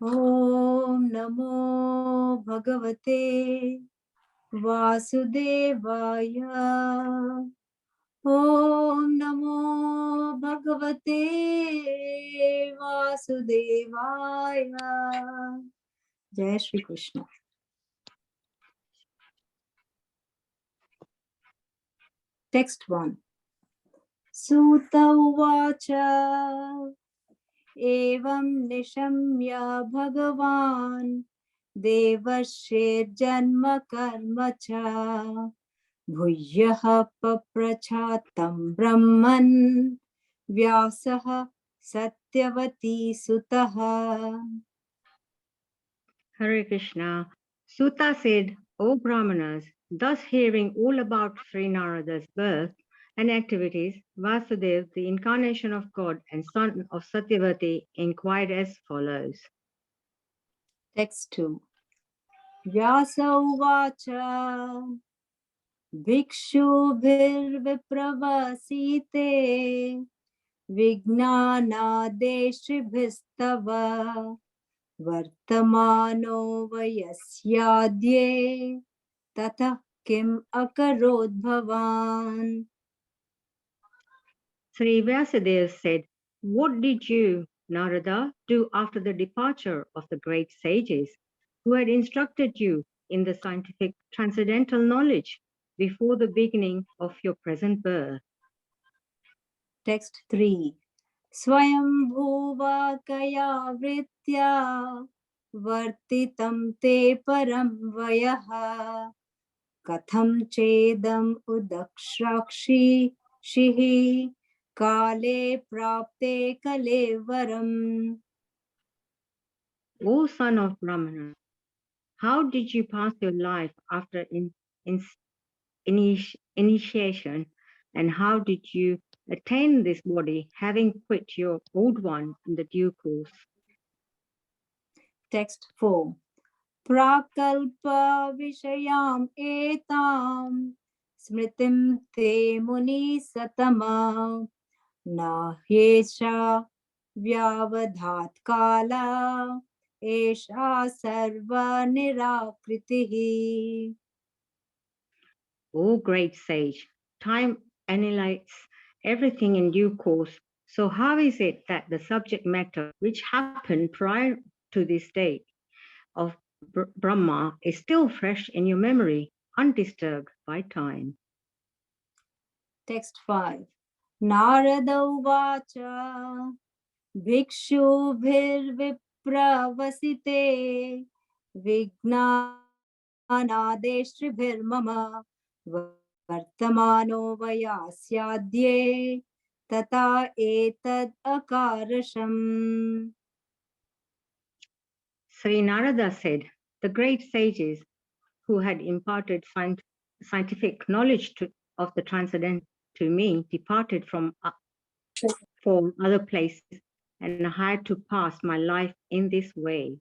Om Namo Bhagavate Vasudevaya. Om Namo Bhagavate Vasudevaya. Jai Shri Krishna. Text 1. Sutta Uvacha Evam Nishamya Bhagavan Devashirjanma Karma Cha Bhuyyaha Paprachatam Brahman Vyasaha Satyavati Sutaha. Hare Krishna. Sutta said, O Brahmanas, thus hearing all about Sri Narada's birth and activities, Vasudev, the incarnation of God and son of Satyavati, inquired as follows. Text 2. Vyasa Uvacha Bhikshubhirvipravasite Vijnanadeshibhistava Vartamano Vayasyadye Tata Kim Akarod Bhavan. Sri Vyasadeva said, what did you, Narada, do after the departure of the great sages who had instructed you in the scientific transcendental knowledge before the beginning of your present birth? Text 3. Swayambhuva kaya vritya vartitam te param vayaha katham chedam udakshrakshi shihi kale prapte kalevaram. O son of Brahmana, how did you pass your life after initiation, and how did you attain this body, having quit your old one in the due course? Text 4. Prakalpa vishayam etam smritim te muni satama na hyesha vyavadhat kala esha sarva nirakritihi. O great sage, time annihilates everything in due course. So how is it that the subject matter which happened prior to this day of Brahma is still fresh in your memory, undisturbed by time? Text 5. Narada uvacha bhikshubhirvipravasite vignanadeshtribhirmama vartamano vayasyadye tata etad akarasham. Sri Narada said, the great sages who had imparted scientific knowledge of the transcendent to me departed for other places, and I had to pass my life in this way.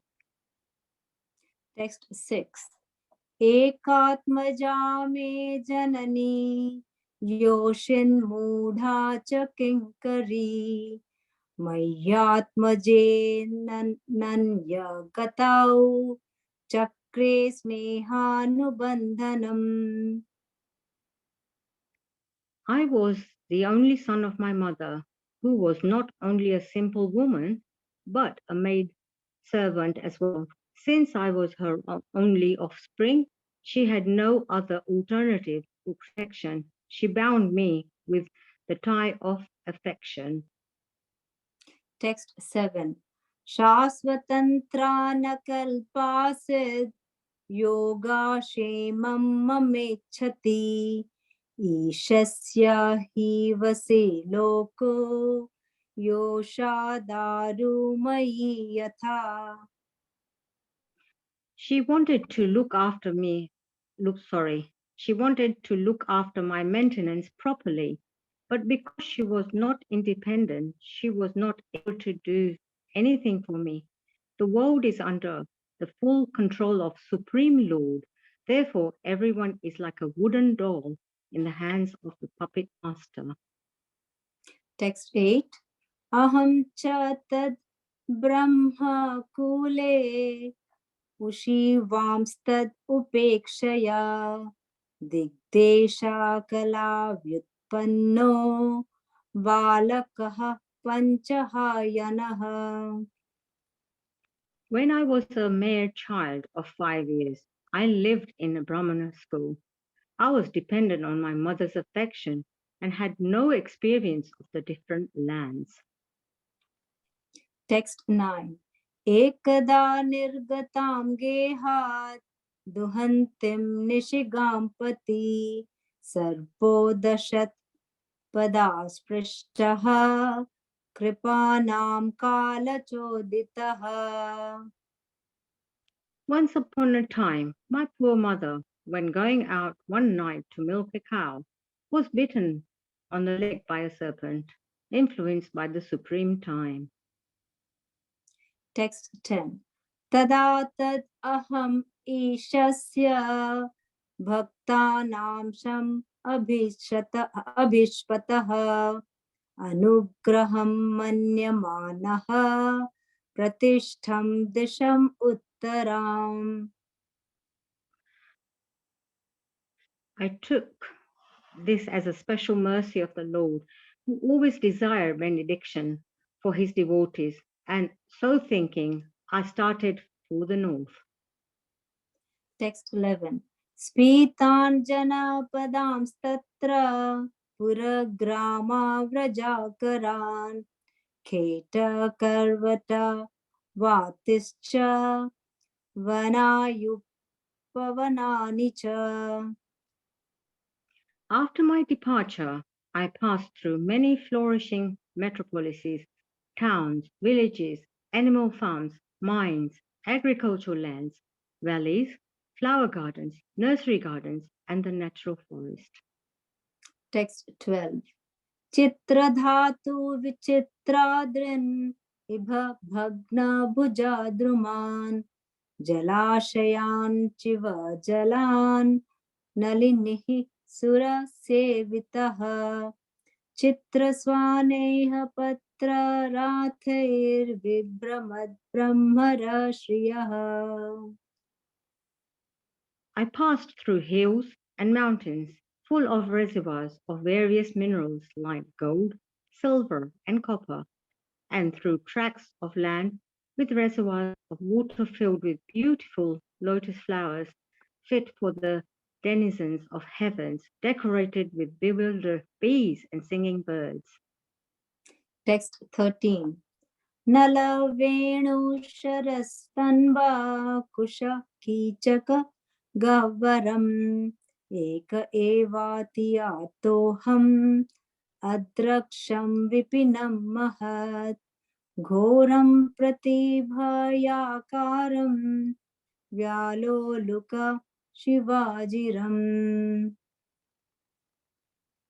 Text 6. Ekatmajame janani yoshin mudha cha kinkari Mayyatmaje nanya gatau chakre snehanubandhanam. I was the only son of my mother, who was not only a simple woman, but a maid servant as well. Since I was her only offspring, she had no other alternative for protection. She bound me with the tie of affection. Text 7. Shasvatantra nakalpasid yoga shemam mamechati ishasya hi vase loko yoshadaru mayi yatha. She wanted to look after She wanted to look after my maintenance properly, but because she was not independent, she was not able to do anything for me. The world is under the full control of Supreme Lord. Therefore, everyone is like a wooden doll in the hands of the puppet master. Text 8. अहं च तद् ब्रह्मकूले उषिवांस्तद् उपेक्षया दिग्देशाकलाव्युत्पन्नो बालकः पञ्चहायनः. When I was a mere child of 5 years, I lived in a Brahmana school. I was dependent on my mother's affection and had no experience of the different lands. Text 9. एकदा निर्गतां गेहात् दुहन्तीं निशिगां पति सर्पोदशत् पदास्पृष्टः कृपाणां कालचोदितः. Once upon a time, my poor mother, when going out one night to milk a cow, was bitten on the leg by a serpent, influenced by the supreme time. Text 10. तदा तद् अहम् ईशस्य भक्तानां शम् अभिष्पतः अनुग्रहं मन्यमानः प्रतिष्ठं दिशम् उत्तराम्. I took this as a special mercy of the Lord, who always desired benediction for his devotees, and so thinking, I started for the north. Text 11. स्फीताञ्जनपदांस्तत्र पुरग्रामाव्रजाकरान् खेटकर्वटा वातिश्च वनायुपवनानि च. After my departure, I passed through many flourishing metropolises, towns, villages, animal farms, mines, agricultural lands, valleys, flower gardens, nursery gardens, and the natural forest. Text 12. चित्रधातु विचित्राद्रिन् इभ भग्नभुजाद्रुमान् जलाशयान् चिव जलान् नलिनिः सुरसेवितः चित्रस्वानैः पत्रराथैर्विभ्रमद्ब्रह्मरश्रियः. I passed through hills and mountains full of reservoirs of various minerals like gold, silver, and copper, and through tracts of land with reservoirs of water filled with beautiful lotus flowers fit for the denizens of heavens, decorated with bewildered bees and singing birds. Text 13. नलवेणुशरस्तन्वा कुशकीचक गह्वरम् एक एवातियातोऽहम् अद्रक्षं विपिनं महत् घोरं प्रतिभयाकारं व्यालोलुक शिवाजिरम्.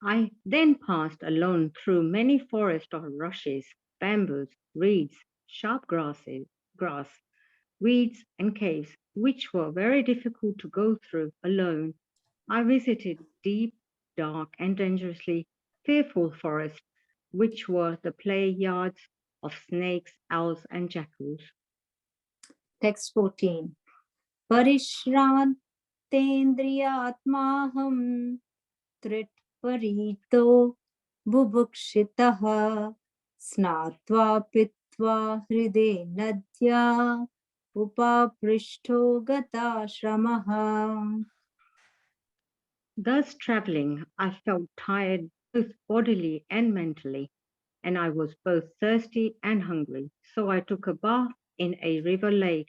I then passed alone through many forests of rushes, bamboos, reeds, sharp grass, weeds, and caves, which were very difficult to go through alone. I visited deep, dark, and dangerously fearful forests, which were the play yards of snakes, owls, and jackals. Text 14. परिश्रान्तेन्द्रियात्माहं त्रिट्परीतो बुभुक्षितः स्नात्वा पीत्वा हृदे नद्या उपापृष्ठो गताश्रमः. Thus traveling, I felt tired both bodily and mentally, and I was both thirsty and hungry. So I took a bath in a river lake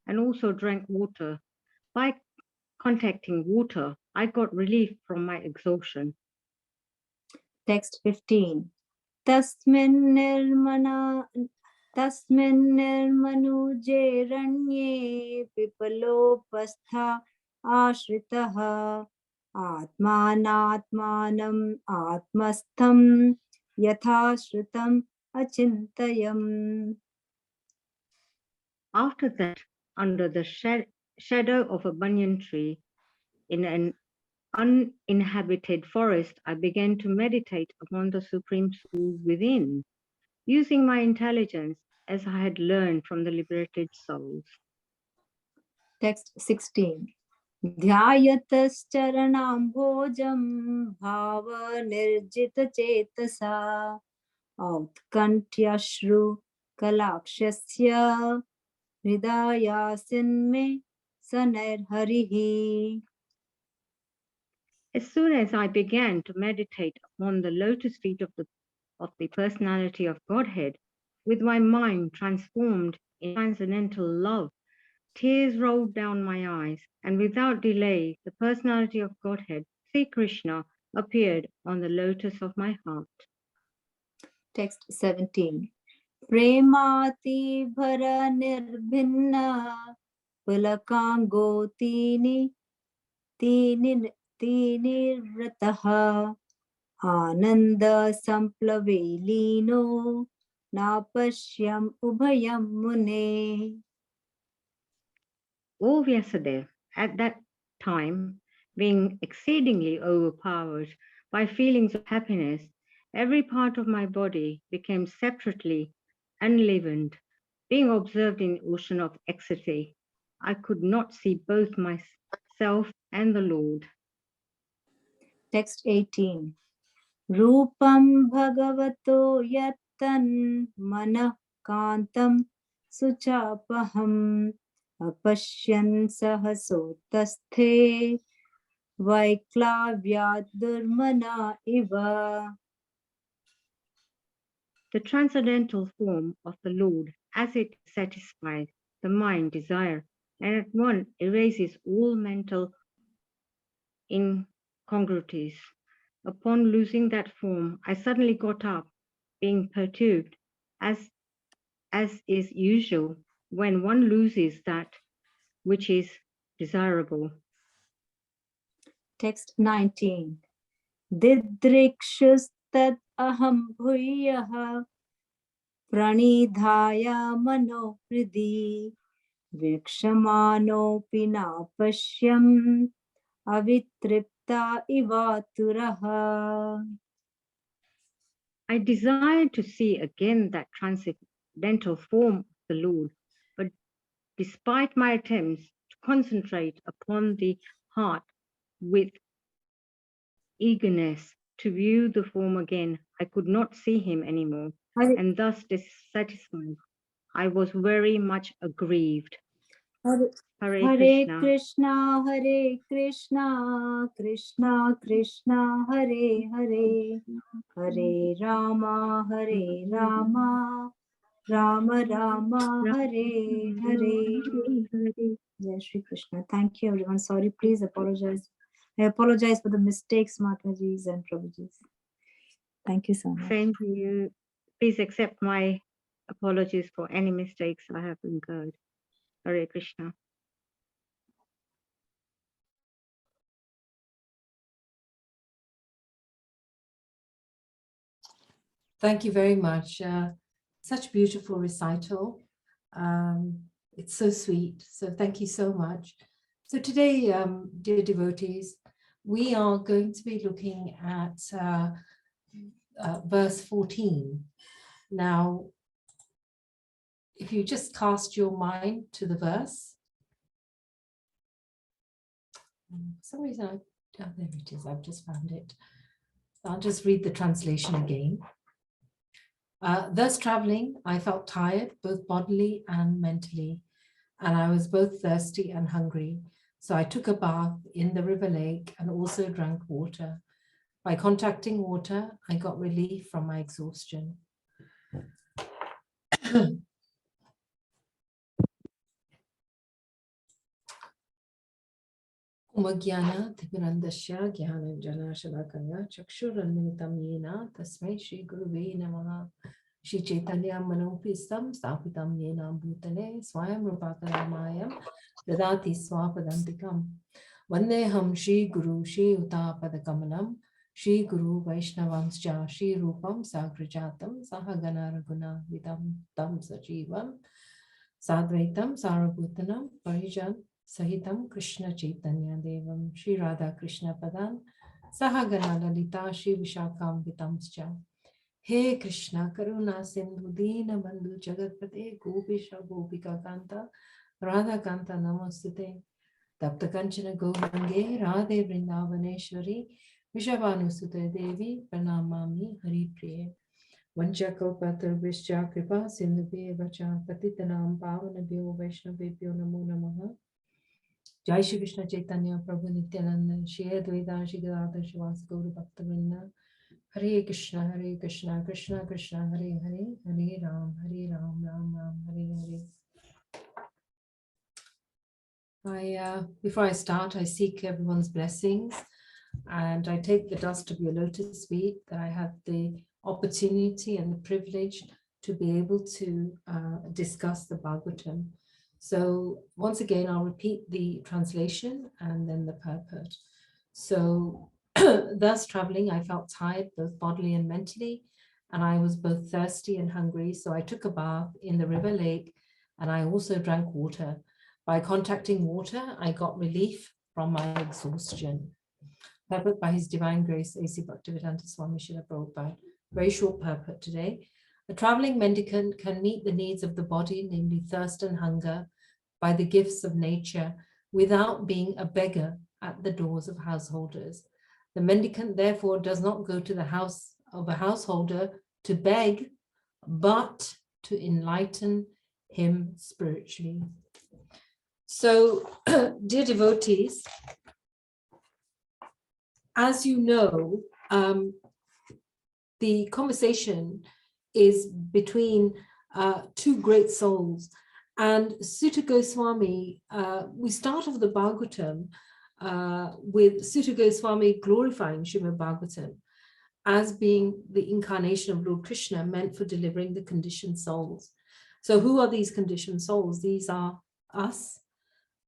and also drank water. By contacting water, I got relief from my exhaustion. Text 15. तस्मिन् निर्मनुजे रण्ये पिपलोपस्था आश्रितः आत्मानात्मानम् आत्मस्थं यथा श्रुतम् अचिन्तयम्. After that, under the shadow of a banyan tree in an uninhabited forest, I began to meditate upon the Supreme Soul within. using my intelligence as I had learned from the liberated souls. Text 16. ध्यायतश्चरणाम्भोजं भावनिर्जितचेतसा औत्कण्ठ्याश्रु कलाक्षस्य हृदयासिन्मे सनैर्हरिः. As soon as I began to meditate upon the lotus feet of the personality of Godhead, with my mind transformed in transcendental love, tears rolled down my eyes, and without delay, the personality of Godhead, Sri Krishna, appeared on the lotus of my heart. Text 17. Premati bhara nirbhinna pulakanggo tinirvrataha Ananda samplavelino napashyam ubhayam mune. O Vyasadeva, at that time, being exceedingly overpowered by feelings of happiness, every part of my body became separately enlivened. Being observed in the ocean of ecstasy, I could not see both myself and the Lord. Text 18. Rupam bhagavato yattan manah kantam suchapaham apashyan sahasotasthe vaiklavyat durmana iva. The transcendental form of the Lord, as it satisfies the mind desire, and at once erases all mental incongruities. Upon losing that form, I suddenly got up, being perturbed, as is usual when one loses that which is desirable. Text 19. Didrikshustat aham bhuyah pranidhaya mano hridi vikshmanopi napashyam avitripta ivaturaha. I desired to see again that transcendental form of the Lord, but despite my attempts to concentrate upon the heart with eagerness to view the form again, I could not see him anymore, and thus dissatisfied. I was very much aggrieved. Hare Hare Krishna, Krishna. Hare Krishna, Krishna Krishna, Hare Hare, Hare Rama, Rama Rama, Hare Hare. Jai Shri Krishna. Thank you, everyone. Sorry, please apologize. I apologize for the mistakes, Mataji's and Prabhuji's. Thank you so much. Same to you. Please accept my apologies for any mistakes I have incurred. Hare Krishna. Thank you very much. Such beautiful recital. It's so sweet. So thank you so much. So today, dear devotees, we are going to be looking at verse 14. Now, if you just cast your mind to the verse, for some reason, oh, there it is, I've just found it. I'll just read the translation again. Thus traveling, I felt tired, both bodily and mentally, and I was both thirsty and hungry. So I took a bath in the river lake and also drank water. By contacting water, I got relief from my exhaustion. Umagyana Timirandasya Gyananjana Shalakaya Chakshurannimitam Yena Tasmai Shri Guruve Namaha Shri Chaitanya Manopistam Stapitam Yena Bhutale Swayam Rupakaramayam Dadati Swapadantikam Vandeham Shri Guru Shri Utapadakamalam Shri Guru Vaishnavamscha Shri Rupam Sagrajatam Sahagana Raguna Vidam Tam Sajivam Sadvaitam Sarabhutanam Parijan Sahitam Krishna Chaitanya Devam Shri Radha Krishna Padan Sahagana Lalita Shri Vishakam Vitamscha He Krishna Karuna Sindhu Dina Bandhu Jagatpate Gopisha Gopika Kanta Radha Kanta Namostute Tapta Kanchana Gaurange Radhe Vrindavaneshwari Vishabhanusute Devi Pranamami Hari Priye Vanchakalpatar Vishya Kripa Sindhubhe Vacha Patitanam Pavanabhyo Vaishnavebhyo Namo Namaha Jai Shri Krishna Chaitanya Prabhu Nityananda Shri Advaita Shri Gadadhar Srivas Gaura Bhaktavinda Hare Krishna Krishna Krishna Hare Hare Hare Ram Ram Ram Hare Hare. Before I start, I seek everyone's blessings and I take the dust of your lotus feet that I have the opportunity and the privilege to be able to discuss the Bhagavatam. So once again, I'll repeat the translation and then the purport. So thus traveling, I felt tired both bodily and mentally, and I was both thirsty and hungry. So I took a bath in the river lake and I also drank water. By contacting water, I got relief from my exhaustion. Purport by His Divine Grace, A.C. Bhaktivedanta Swami Srila Prabhupada. Very short purport today. A traveling mendicant can meet the needs of the body, namely thirst and hunger, by the gifts of nature, without being a beggar at the doors of householders. The mendicant, therefore, does not go to the house of a householder to beg, but to enlighten him spiritually. So, dear devotees, as you know, the conversation is between two great souls. And Sutta Goswami, we start off the Bhagavatam with Sutta Goswami glorifying Srimad Bhagavatam as being the incarnation of Lord Krishna meant for delivering the conditioned souls. So who are these conditioned souls? These are us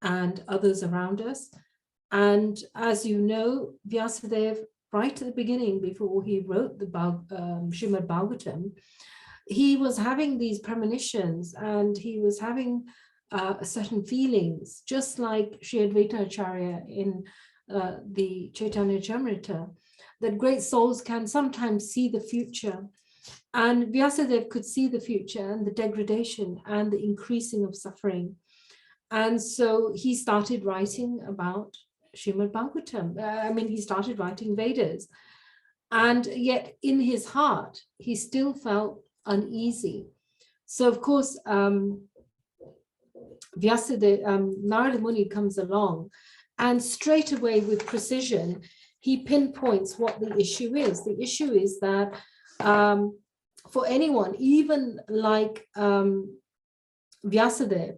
and others around us. And as you know, Vyasadeva, right at the beginning, before he wrote the Srimad Bhagavatam, he was having these premonitions and he was having certain feelings, just like Sri Advaita Acharya in the Chaitanya Charitamrita, that great souls can sometimes see the future. And Vyasadeva could see the future and the degradation and the increasing of suffering. And so he started writing about Srimad Bhagavatam. He started writing Vedas. And yet in his heart, he still felt uneasy. So of course, Narada Muni comes along and straight away with precision, he pinpoints what the issue is. The issue is that for anyone, even like Vyasadeva,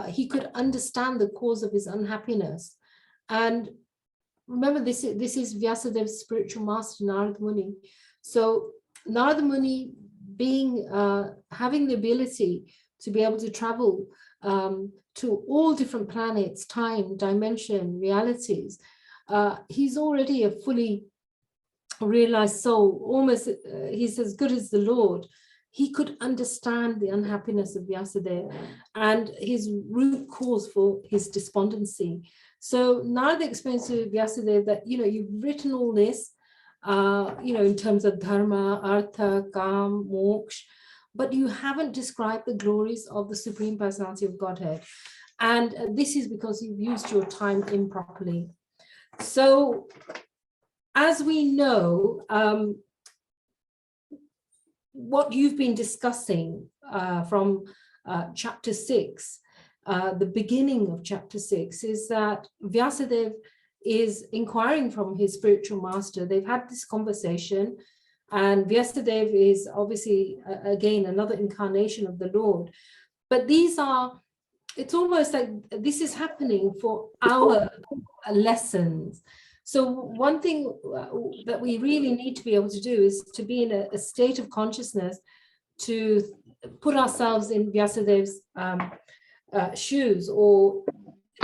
he could understand the cause of his unhappiness. And remember, this is Vyasadev's spiritual master, Narada Muni. So Narada Muni having the ability to be able to travel to all different planets, time, dimension, realities, he's already a fully realized soul, almost he's as good as the Lord. He could understand the unhappiness of Vyasadeva and his root cause for his despondency. So Narada explains to Vyasadeva that, you've written all this, in terms of dharma, artha, kam, moksha, but you haven't described the glories of the Supreme Personality of Godhead. And this is because you've used your time improperly. So as we know, what you've been discussing from chapter 6, the beginning of chapter 6, is that Vyasadeva is inquiring from his spiritual master. They've had this conversation, and Vyasadeva is obviously, again, another incarnation of the Lord. But it's almost like this is happening for our lessons. So one thing that we really need to be able to do is to be in a state of consciousness, to put ourselves in Vyasadeva's shoes, or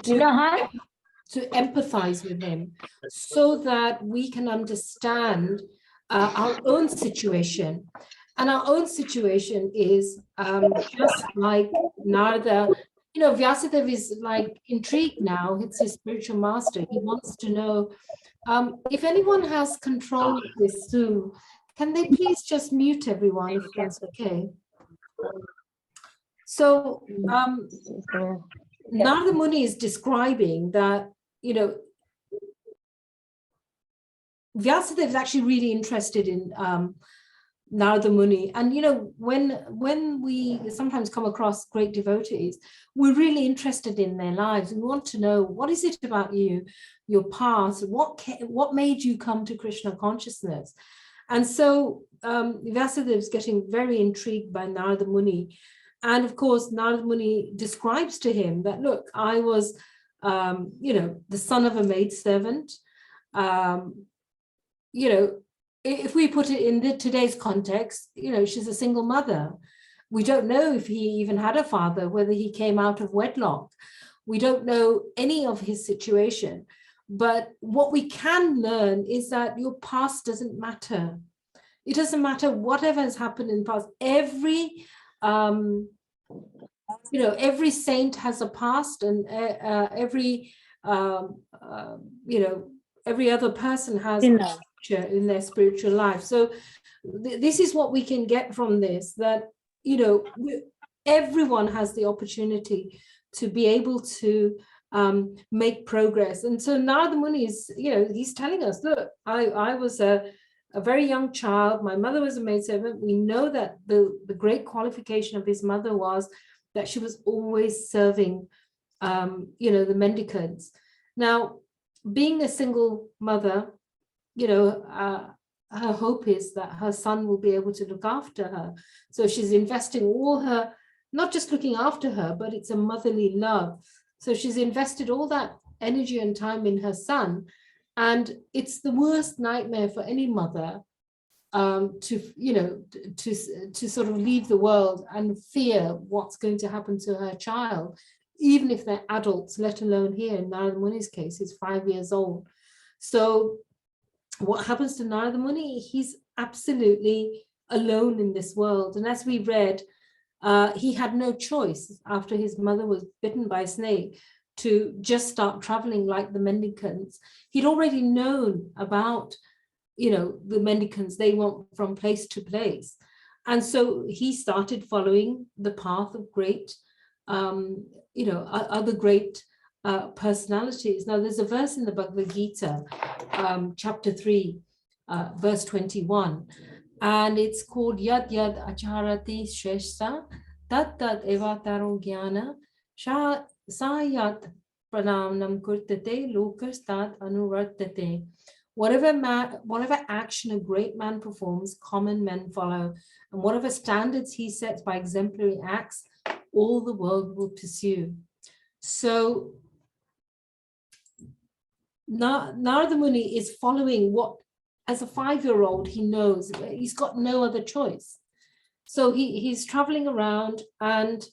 to empathize with him, so that we can understand our own situation. And our own situation is just like Narada. Vyasadeva is like intrigued now. It's his spiritual master. He wants to know if anyone has control of this too, Can they please just mute everyone if that's okay? So Narada Muni is describing that, you know, Vyasadeva is actually really interested in Narada Muni. And, you know, when we sometimes come across great devotees, we're really interested in their lives. We want to know, what is it about you, your past, what made you come to Krishna consciousness? And so Vyasadeva is getting very intrigued by Narada Muni. And of course, Narada Muni describes to him that, look, I was, you know, the son of a maidservant. You know, if we put it in today's context, you know, she's a single mother. We don't know if he even had a father, whether he came out of wedlock. We don't know any of his situation. But what we can learn is that your past doesn't matter. It doesn't matter whatever has happened in the past. Every, you know, every saint has a past, and every, you know, every other person has a future in their spiritual life. So this is what we can get from this, that, you know, everyone has the opportunity to be able to make progress. And so Narada Muni is, you know, he's telling us, look, I was a very young child. My mother was a maidservant. We know that the great qualification of his mother was that she was always serving, you know, the mendicants. Now, being a single mother, you know, her hope is that her son will be able to look after her. So she's investing all her, not just looking after her, but it's a motherly love. So she's invested all that energy and time in her son. And it's the worst nightmare for any mother to, you know, to sort of leave the world and fear what's going to happen to her child, even if they're adults, let alone here in Narada Muni's case, he's 5 years old. So what happens to Narada Muni? He's absolutely alone in this world. And as we read, he had no choice after his mother was bitten by a snake to just start traveling like the mendicants. He'd already known about, you know, the mendicants, they went from place to place. And so he started following the path of great, you know, other great personalities. Now, there's a verse in the Bhagavad Gita, chapter 3, verse 21, and it's called Yad Yad Acharati Shresha Tat Tat Evataro Jnana Sayat Pranamnam Kurtate Lokastat Anuvartate. Whatever action a great man performs, common men follow, and whatever standards he sets by exemplary acts, all the world will pursue. So Narada Muni is following what, as a 5-year-old, he knows. He's got no other choice. So he's traveling around, and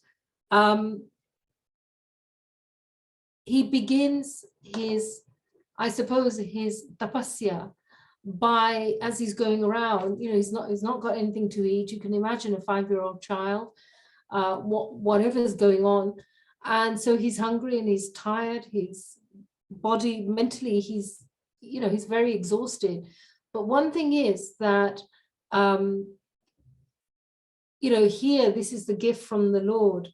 he begins his, I suppose, his tapasya by, as he's going around, you know, he's not got anything to eat. You can imagine a 5-year-old child, whatever's going on. And so he's hungry and he's tired, his body, mentally, he's, you know, he's very exhausted. But one thing is that, you know, here, this is the gift from the Lord,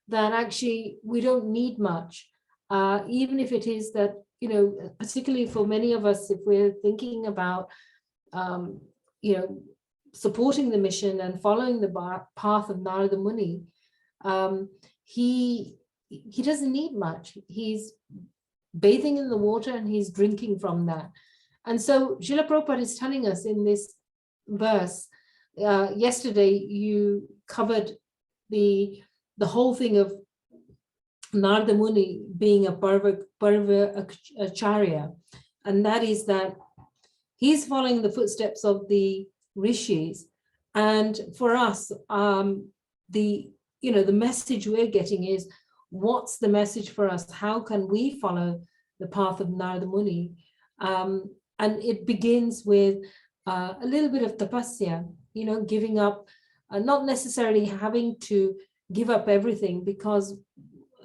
that actually we don't need much, even if it is that, you know, particularly for many of us, if we're thinking about, you know, supporting the mission and following the path of Narada Muni, he doesn't need much. He's bathing in the water and he's drinking from that. And so Srila Prabhupada is telling us in this verse, yesterday you covered the whole thing of Narada Muni being a Parva Acharya, and that is that he's following the footsteps of the rishis. And for us, the message we're getting is, what's the message for us? How can we follow the path of Narada Muni? And it begins with a little bit of tapasya, you know, giving up, not necessarily having to give up everything, because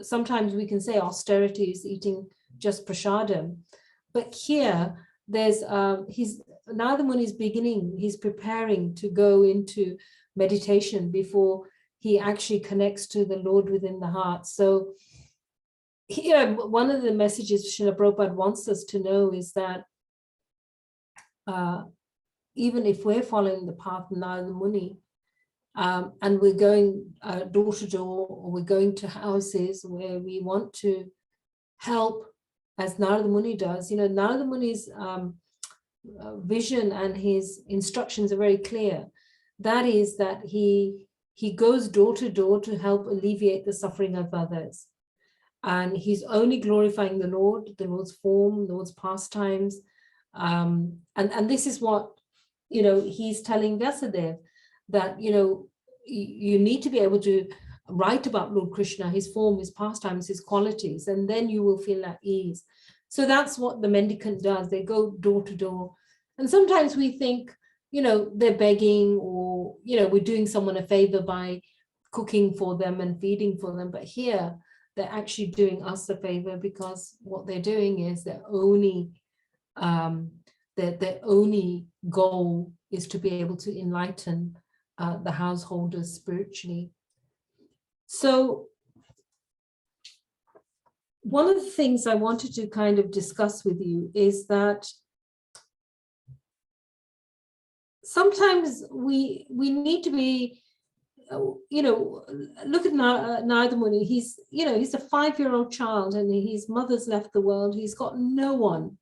sometimes we can say austerity is eating just prasadam. But here, there's Narada Muni is beginning, he's preparing to go into meditation before he actually connects to the Lord within the heart. So here, one of the messages Srila Prabhupada wants us to know is that even if we're following the path of Narada Muni, and we're going door to door, or we're going to houses where we want to help, as Narada Muni does. You know, Narada Muni's vision and his instructions are very clear. That is that he goes door to door to help alleviate the suffering of others. And he's only glorifying the Lord's form, the Lord's pastimes. And this is what, you know, he's telling Vyasadeva, that, you know, you need to be able to write about Lord Krishna, his form, his pastimes, his qualities, and then you will feel at ease. So that's what the mendicant does. They go door to door. And sometimes we think, you know, they're begging, or, you know, we're doing someone a favor by cooking for them and feeding for them. But here, they're actually doing us a favor, because what they're doing is their only goal is to be able to enlighten the householders spiritually. So one of the things I wanted to kind of discuss with you is that sometimes we need to be, you know, look at Narada Muni. He's, you know, he's a 5-year-old child, and his mother's left the world. He's got no one.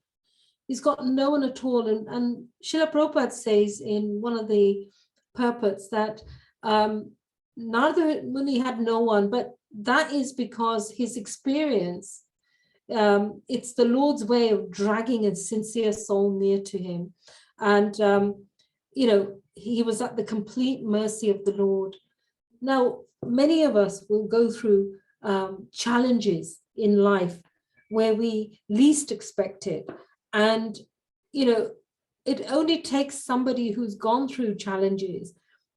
He's got no one at all. And Srila Prabhupada says in one of the purports that Narada Muni had no one, but that is because his experience, it's the Lord's way of dragging a sincere soul near to him. And, you know, he was at the complete mercy of the Lord. Now, many of us will go through challenges in life where we least expect it. And, you know, it only takes somebody who's gone through challenges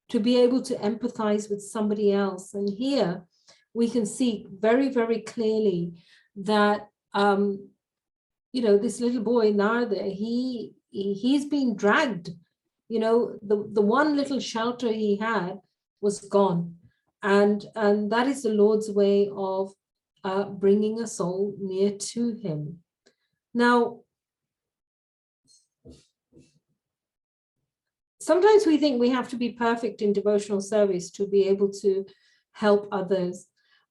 to be able to empathize with somebody else. And here we can see very, very clearly that, you know, this little boy, Narada, he's being dragged. You know, the one little shelter he had was gone. And that is the Lord's way of bringing a soul near to him. Now, sometimes we think we have to be perfect in devotional service to be able to help others.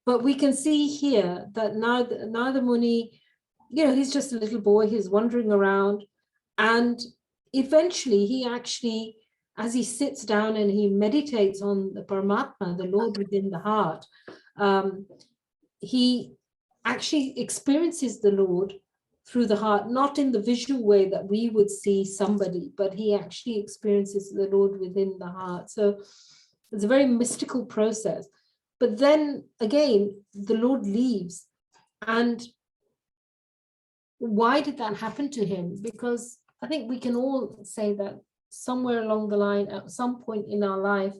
But we can see here that Narada Muni, you know, he's just a little boy, he's wandering around. And eventually he actually, as he sits down and he meditates on the Paramatma, the Lord within the heart, he actually experiences the Lord through the heart, not in the visual way that we would see somebody, but he actually experiences the Lord within the heart. So it's a very mystical process. But then again, the Lord leaves. And why did that happen to him? Because I think we can all say that somewhere along the line, at some point in our life,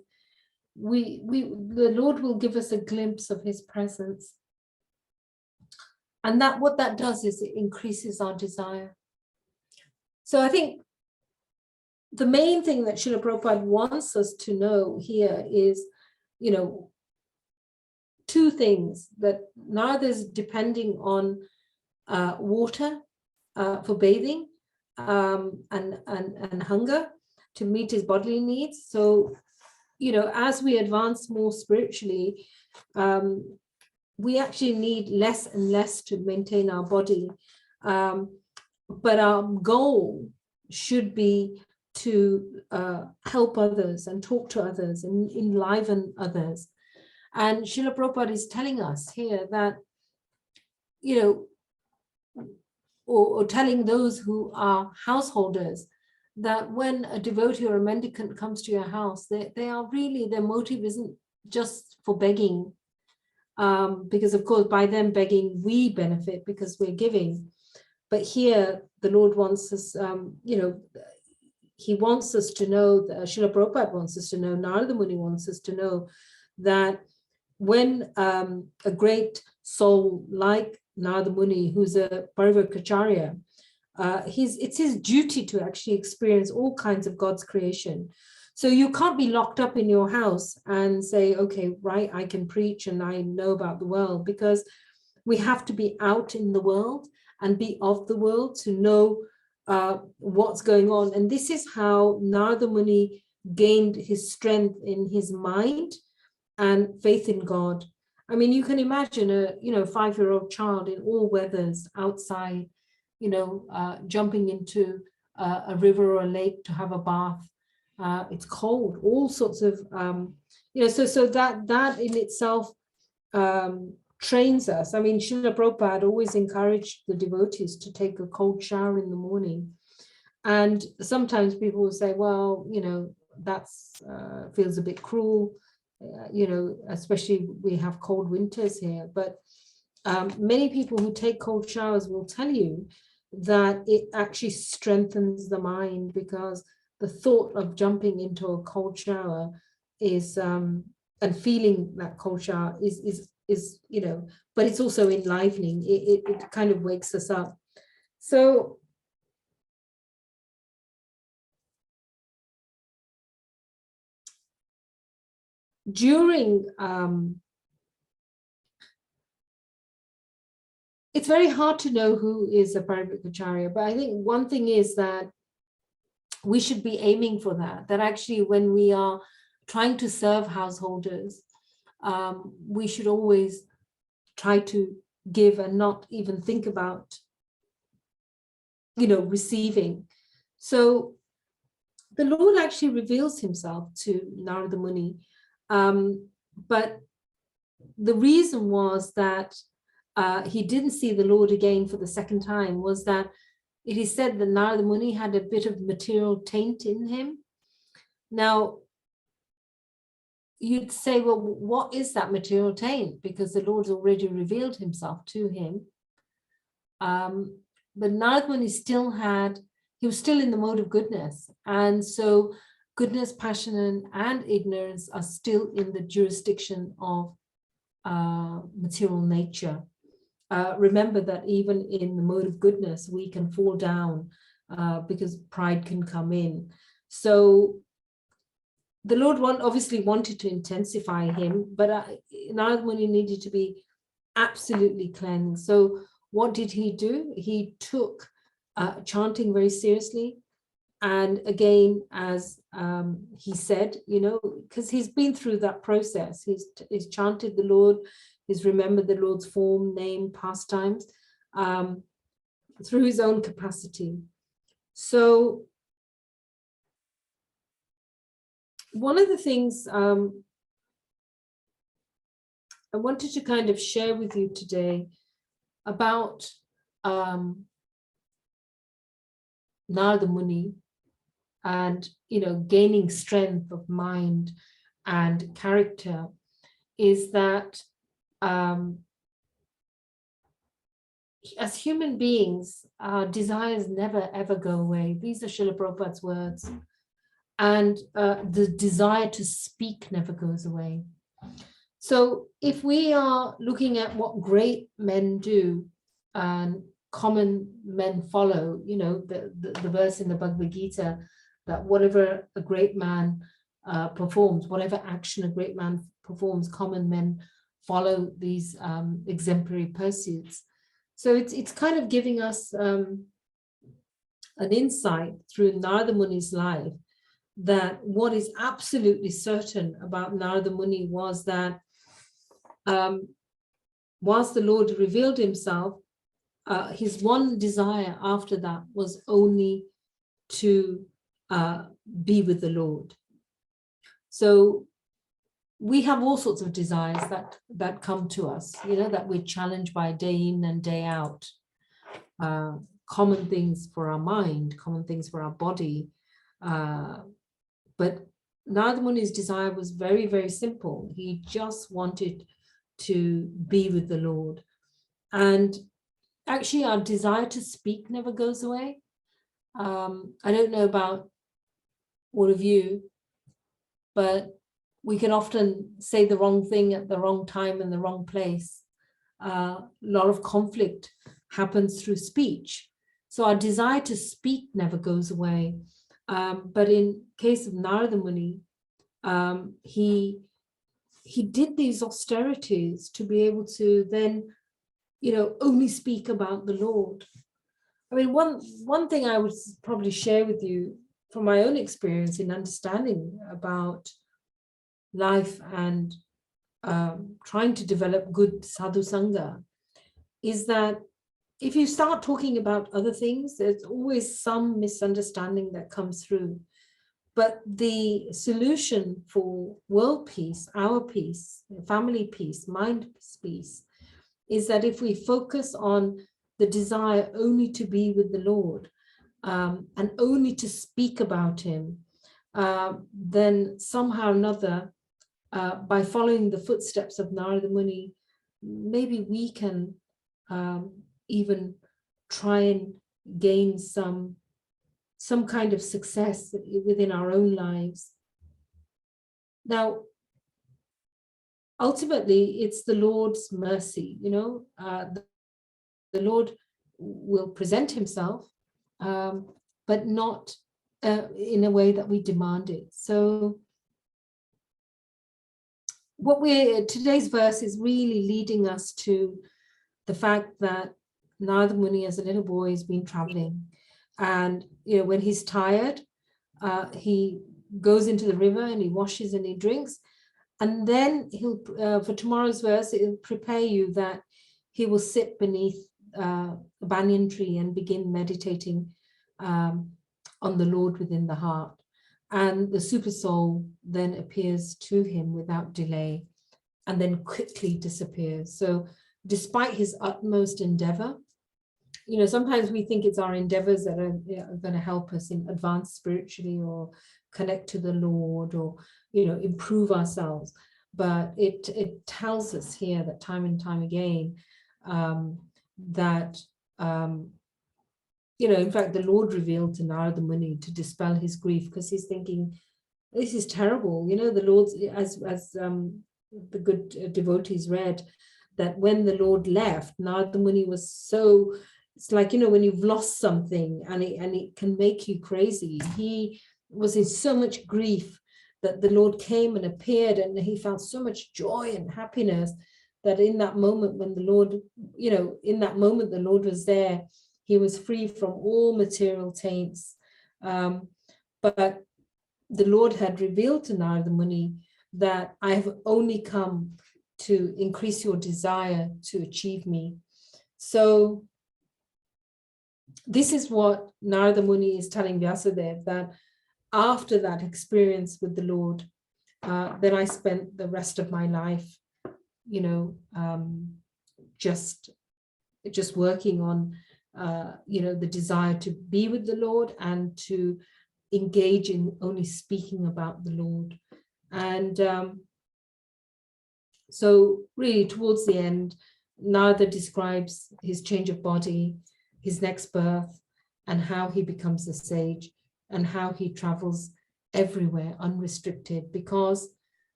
the Lord will give us a glimpse of his presence. And that what that does is it increases our desire. So I think the main thing that Srila Prabhupada wants us to know here is, you know, two things: that Narada is depending on water for bathing and hunger to meet his bodily needs. So, you know, as we advance more spiritually, we actually need less and less to maintain our body. But our goal should be to help others and talk to others and enliven others. And Srila Prabhupada is telling us here that, you know, or telling those who are householders, that when a devotee or a mendicant comes to your house, they are really, their motive isn't just for begging, because of course by them begging we benefit because we're giving. But here the Lord wants us, you know, he wants us to know, that Srila Prabhupada wants us to know, Narada Muni wants us to know that when a great soul like Narada Muni, who's a Parivarkacharya, it's his duty to actually experience all kinds of God's creation. So you can't be locked up in your house and say, okay, right, I can preach and I know about the world, because we have to be out in the world and be of the world to know what's going on. And this is how Narada Muni gained his strength in his mind and faith in God. I mean, you can imagine a 5-year-old child in all weathers outside, jumping into a river or a lake to have a bath. It's cold, all sorts of, so that in itself trains us. I mean, Srila Prabhupada always encouraged the devotees to take a cold shower in the morning. And sometimes people will say, well, that's feels a bit cruel, especially we have cold winters here. But many people who take cold showers will tell you that it actually strengthens the mind, because the thought of jumping into a cold shower is and feeling that cold shower is but it's also enlivening. It kind of wakes us up. So during it's very hard to know who is a Parivrikkacharya, but I think one thing is that we should be aiming for that actually when we are trying to serve householders, we should always try to give and not even think about, receiving. So the Lord actually reveals himself to Narada Muni. But the reason was that he didn't see the Lord again for the second time was that it is said that Narada Muni had a bit of material taint in him. Now, you'd say, well, what is that material taint? Because the Lord's already revealed himself to him. But Narada Muni he was still in the mode of goodness. And so goodness, passion, and ignorance are still in the jurisdiction of material nature. Remember that even in the mode of goodness, we can fall down because pride can come in. So the Lord obviously wanted to intensify him, but Narada Muni needed to be absolutely cleansed. So what did he do? He took chanting very seriously. And again, as he said, because he's been through that process, he's chanted the Lord, he's remembered the Lord's form, name, pastimes, through his own capacity. So one of the things I wanted to kind of share with you today about Narada Muni and, gaining strength of mind and character is that as human beings, our desires never, ever go away. These are Srila Prabhupada's words. And the desire to speak never goes away. So if we are looking at what great men do and common men follow, the verse in the Bhagavad Gita, that whatever a great man performs, whatever action a great man performs, common men follow these exemplary pursuits. So it's kind of giving us an insight through Narada Muni's life that what is absolutely certain about Narada Muni was that whilst the Lord revealed himself, his one desire after that was only to be with the Lord. So we have all sorts of desires that come to us, that we're challenged by day in and day out. Common things for our mind, common things for our body. But Narada Muni's desire was very, very simple. He just wanted to be with the Lord. And actually, our desire to speak never goes away. I don't know about all of you, but we can often say the wrong thing at the wrong time in the wrong place. A lot of conflict happens through speech. So our desire to speak never goes away. But in case of Narada Muni, he did these austerities to be able to then, only speak about the Lord. I mean, one thing I would probably share with you from my own experience in understanding about life and trying to develop good sadhu sangha is that if you start talking about other things, there's always some misunderstanding that comes through. But the solution for world peace, our peace, family peace, mind peace, is that if we focus on the desire only to be with the Lord and only to speak about him, then somehow or another, by following the footsteps of Narada Muni, maybe we can even try and gain some kind of success within our own lives. Now, ultimately, it's the Lord's mercy, the Lord will present himself, but not in a way that we demand it. So today's verse is really leading us to the fact that Narada Muni, as a little boy, has been traveling. And, when he's tired, he goes into the river and he washes and he drinks. And then he'll, for tomorrow's verse, it'll prepare you that he will sit beneath a banyan tree and begin meditating on the Lord within the heart. And the super soul then appears to him without delay and then quickly disappears. So despite his utmost endeavor, sometimes we think it's our endeavors that are going to help us in advance spiritually or connect to the Lord or, improve ourselves. But it tells us here that time and time again, that, in fact, the Lord revealed to Narada Muni to dispel his grief, because he's thinking, this is terrible. The Lord's, as the good devotees read, that when the Lord left, Narada Muni was so, it's like, when you've lost something and it can make you crazy. He was in so much grief that the Lord came and appeared, and he felt so much joy and happiness that in that moment when the Lord, the Lord was there, he was free from all material taints. But the Lord had revealed to Narada Muni that I have only come to increase your desire to achieve me. So this is what Narada Muni is telling Vyasadeva, that after that experience with the Lord, then I spent the rest of my life, just working on, the desire to be with the Lord and to engage in only speaking about the Lord. And so really towards the end, Narada describes his change of body, his next birth, and how he becomes a sage and how he travels everywhere unrestricted, because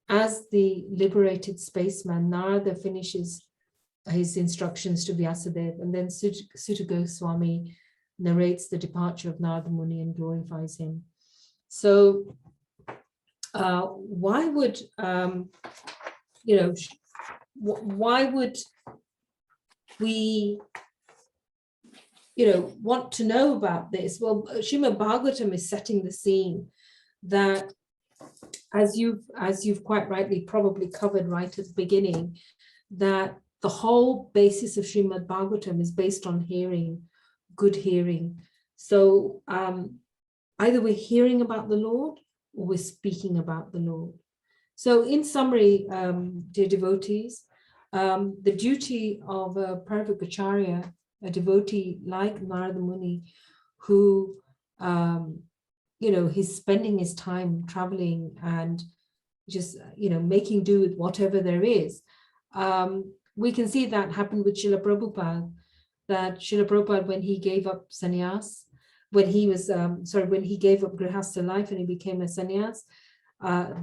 as the liberated spaceman, Narada finishes his instructions to Vyasadeva, and then Sutta Goswami narrates the departure of Narada Muni and glorifies him. So why would we want to know about this? Well, Srimad Bhagavatam is setting the scene that, as you've quite rightly probably covered right at the beginning, that the whole basis of Srimad Bhagavatam is based on hearing, good hearing. So either we're hearing about the Lord or we're speaking about the Lord. So in summary, dear devotees, the duty of a Parvakacharya, a devotee like Narada Muni, who, he's spending his time traveling and just, making do with whatever there is. We can see that happened with Srila Prabhupada, that Srila Prabhupada, when he gave up sannyas, when he gave up grihastha life and he became a sannyas,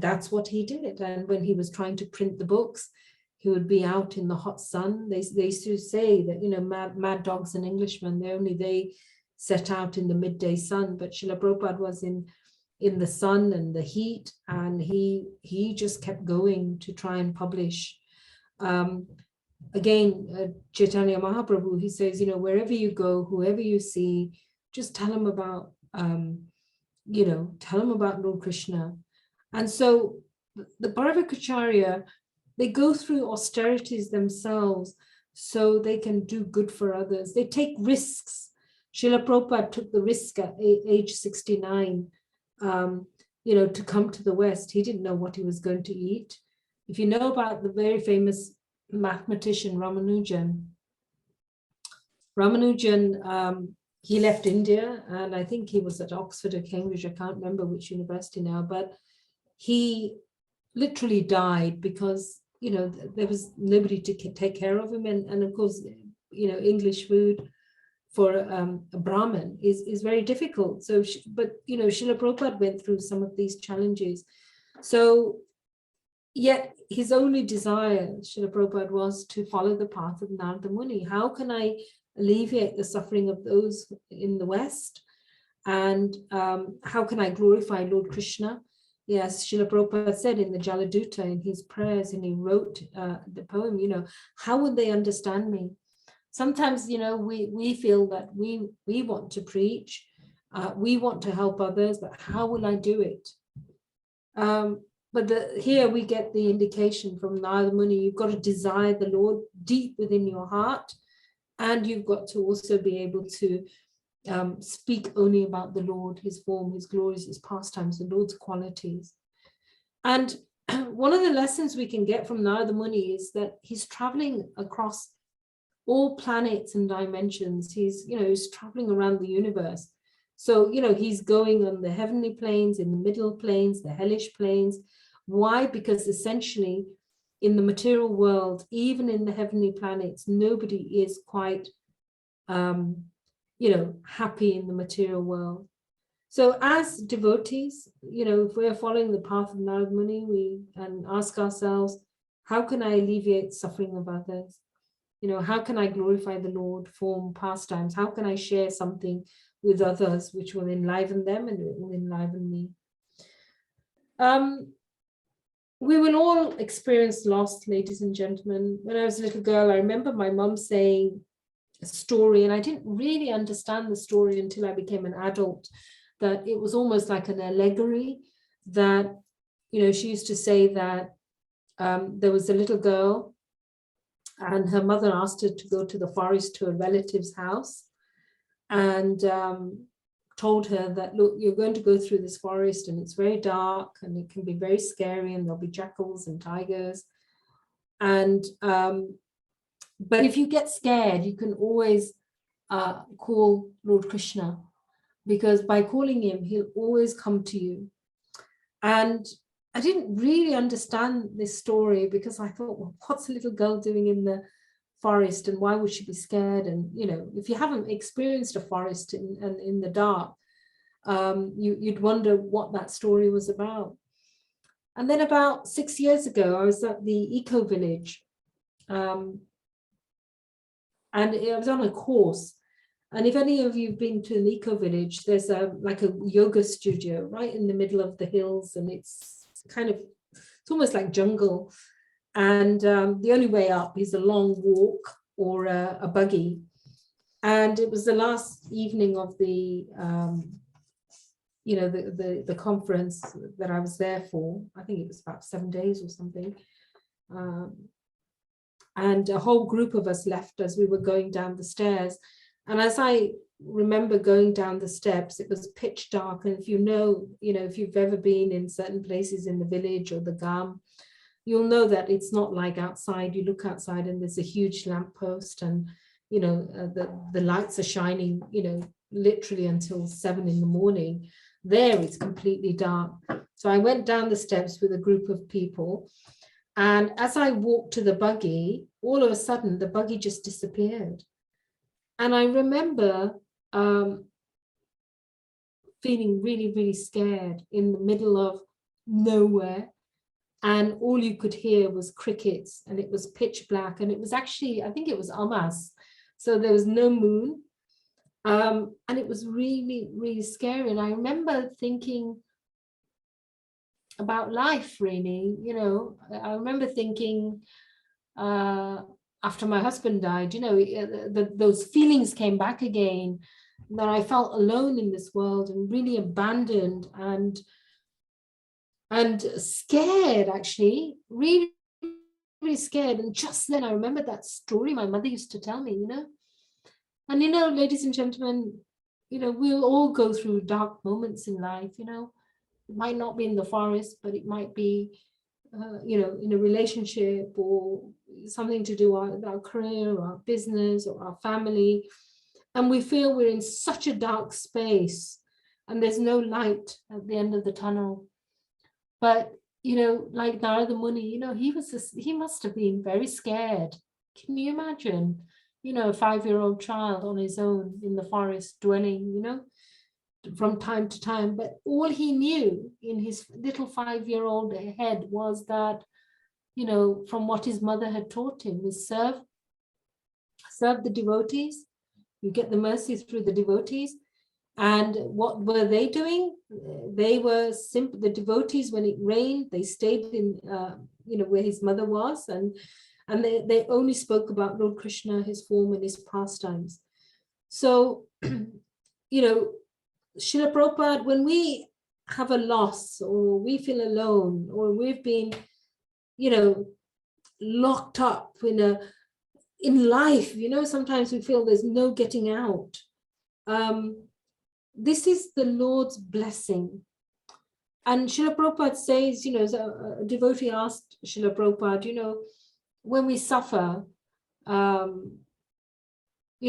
that's what he did. And when he was trying to print the books, he would be out in the hot sun. They used to say that, mad dogs and Englishmen, they set out in the midday sun, but Srila Prabhupada was in the sun and the heat, and he just kept going to try and publish. Again, Chaitanya Mahaprabhu, he says, wherever you go, whoever you see, just tell them about, tell them about Lord Krishna. And so the Parvakacharya, they go through austerities themselves so they can do good for others. They take risks. Srila Prabhupada took the risk at age 69, to come to the West. He didn't know what he was going to eat. If you know about the very famous mathematician Ramanujan, he left India, and I think he was at Oxford or Cambridge, I can't remember which university now, but he literally died because, there was nobody to take care of him. And of course, English food for a Brahmin is very difficult. So, but Srila Prabhupada went through some of these challenges. So, yet his only desire, Srila Prabhupada, was to follow the path of Narada Muni. How can I alleviate the suffering of those in the West? And how can I glorify Lord Krishna? Yes, Srila Prabhupada said in the Jaladuta, in his prayers, and he wrote the poem, how would they understand me? Sometimes, we feel that we want to preach, we want to help others, but how will I do it? But here we get the indication from Narada Muni, you've got to desire the Lord deep within your heart, and you've got to also be able to speak only about the Lord, his form, his glories, his pastimes, the Lord's qualities. And one of the lessons we can get from Narada Muni is that he's traveling across all planets and dimensions. He's traveling around the universe. So, he's going on the heavenly planes, in the middle planes, the hellish planes. Why? Because essentially in the material world, even in the heavenly planets, nobody is quite happy in the material world. So as devotees, if we're following the path of Narada Muni, we can ask ourselves, how can I alleviate suffering of others? How can I glorify the Lord, form, pastimes? How can I share something with others which will enliven them and it will enliven me? We will all experience loss, ladies and gentlemen. When I was a little girl, I remember my mum saying a story, and I didn't really understand the story until I became an adult, that it was almost like an allegory, that, she used to say that there was a little girl and her mother asked her to go to the forest to a relative's house, and told her that, look, you're going to go through this forest and it's very dark and it can be very scary and there'll be jackals and tigers. And but if you get scared, you can always call Lord Krishna, because by calling him, he'll always come to you. And I didn't really understand this story, because I thought, well, what's a little girl doing in the forest and why would she be scared? And, if you haven't experienced a forest in the dark, you'd wonder what that story was about. And then about 6 years ago, I was at the eco village. And I was on a course. And if any of you have been to an eco village, there's like a yoga studio right in the middle of the hills, and it's almost like jungle. And the only way up is a long walk or a buggy. And it was the last evening of the conference that I was there for. I think it was about 7 days or something. And a whole group of us left as we were going down the stairs. And as I remember going down the steps, it was pitch dark. And if if you've ever been in certain places in the village or the Gam, you'll know that it's not like outside. You look outside and there's a huge lamppost, and the lights are shining, literally until 7 in the morning. There it's completely dark. So I went down the steps with a group of people, and as I walked to the buggy, all of a sudden the buggy just disappeared. And I remember feeling really, really scared in the middle of nowhere. And all you could hear was crickets, and it was pitch black. And it was actually, I think it was Amas. So there was no moon. And it was really, really scary. And I remember thinking about life, really, you know, I remember thinking after my husband died, you know, those feelings came back again, that I felt alone in this world and really abandoned and scared, actually, really, really scared. And just then I remembered that story my mother used to tell me, you know. And, you know, ladies and gentlemen, you know, we'll all go through dark moments in life, you know. It might not be in the forest, but it might be, you know, in a relationship or something to do with our career or our business or our family. And we feel we're in such a dark space and there's no light at the end of the tunnel. But, you know, like Narada Muni, you know, he must have been very scared. Can you imagine, you know, a 5-year-old child on his own in the forest dwelling, you know, from time to time. But all he knew in his little 5-year-old head was that, you know, from what his mother had taught him, was serve the devotees. You get the mercy through the devotees. And what were they doing? They were the devotees, when it rained, they stayed in, you know, where his mother was, and they only spoke about Lord Krishna, his form and his pastimes. So, you know, Srila Prabhupada, when we have a loss or we feel alone or we've been, you know, locked up in life, you know, sometimes we feel there's no getting out. This is the Lord's blessing. And Srila Prabhupada says, you know, a devotee asked Srila Prabhupada, you know, when we suffer, you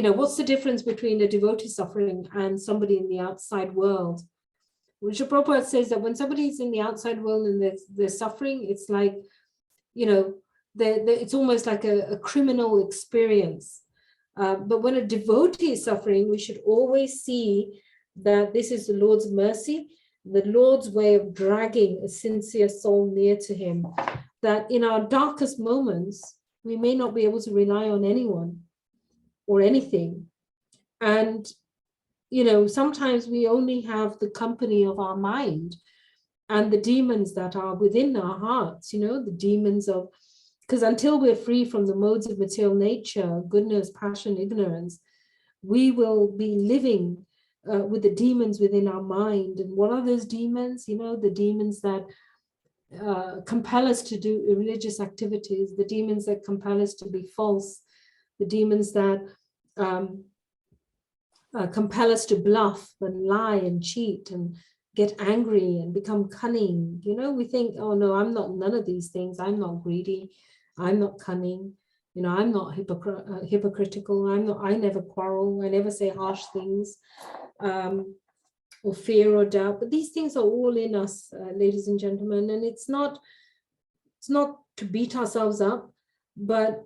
know, what's the difference between a devotee suffering and somebody in the outside world? Srila Prabhupada says that when somebody's in the outside world and they're suffering, it's like, you know, it's almost like a criminal experience. But when a devotee is suffering, we should always see that this is the Lord's mercy, the Lord's way of dragging a sincere soul near to him, that in our darkest moments, we may not be able to rely on anyone or anything. And, you know, sometimes we only have the company of our mind and the demons that are within our hearts, you know, the demons of, because until we're free from the modes of material nature, goodness, passion, ignorance, we will be living with the demons within our mind. And what are those demons? You know, the demons that compel us to do religious activities, the demons that compel us to be false, the demons that compel us to bluff and lie and cheat and get angry and become cunning. You know, we think, oh no, I'm not none of these things. I'm not greedy. I'm not cunning. You know, I'm not hypocritical. I never quarrel. I never say harsh things, or fear or doubt. But these things are all in us, ladies and gentlemen. And it's not to beat ourselves up, but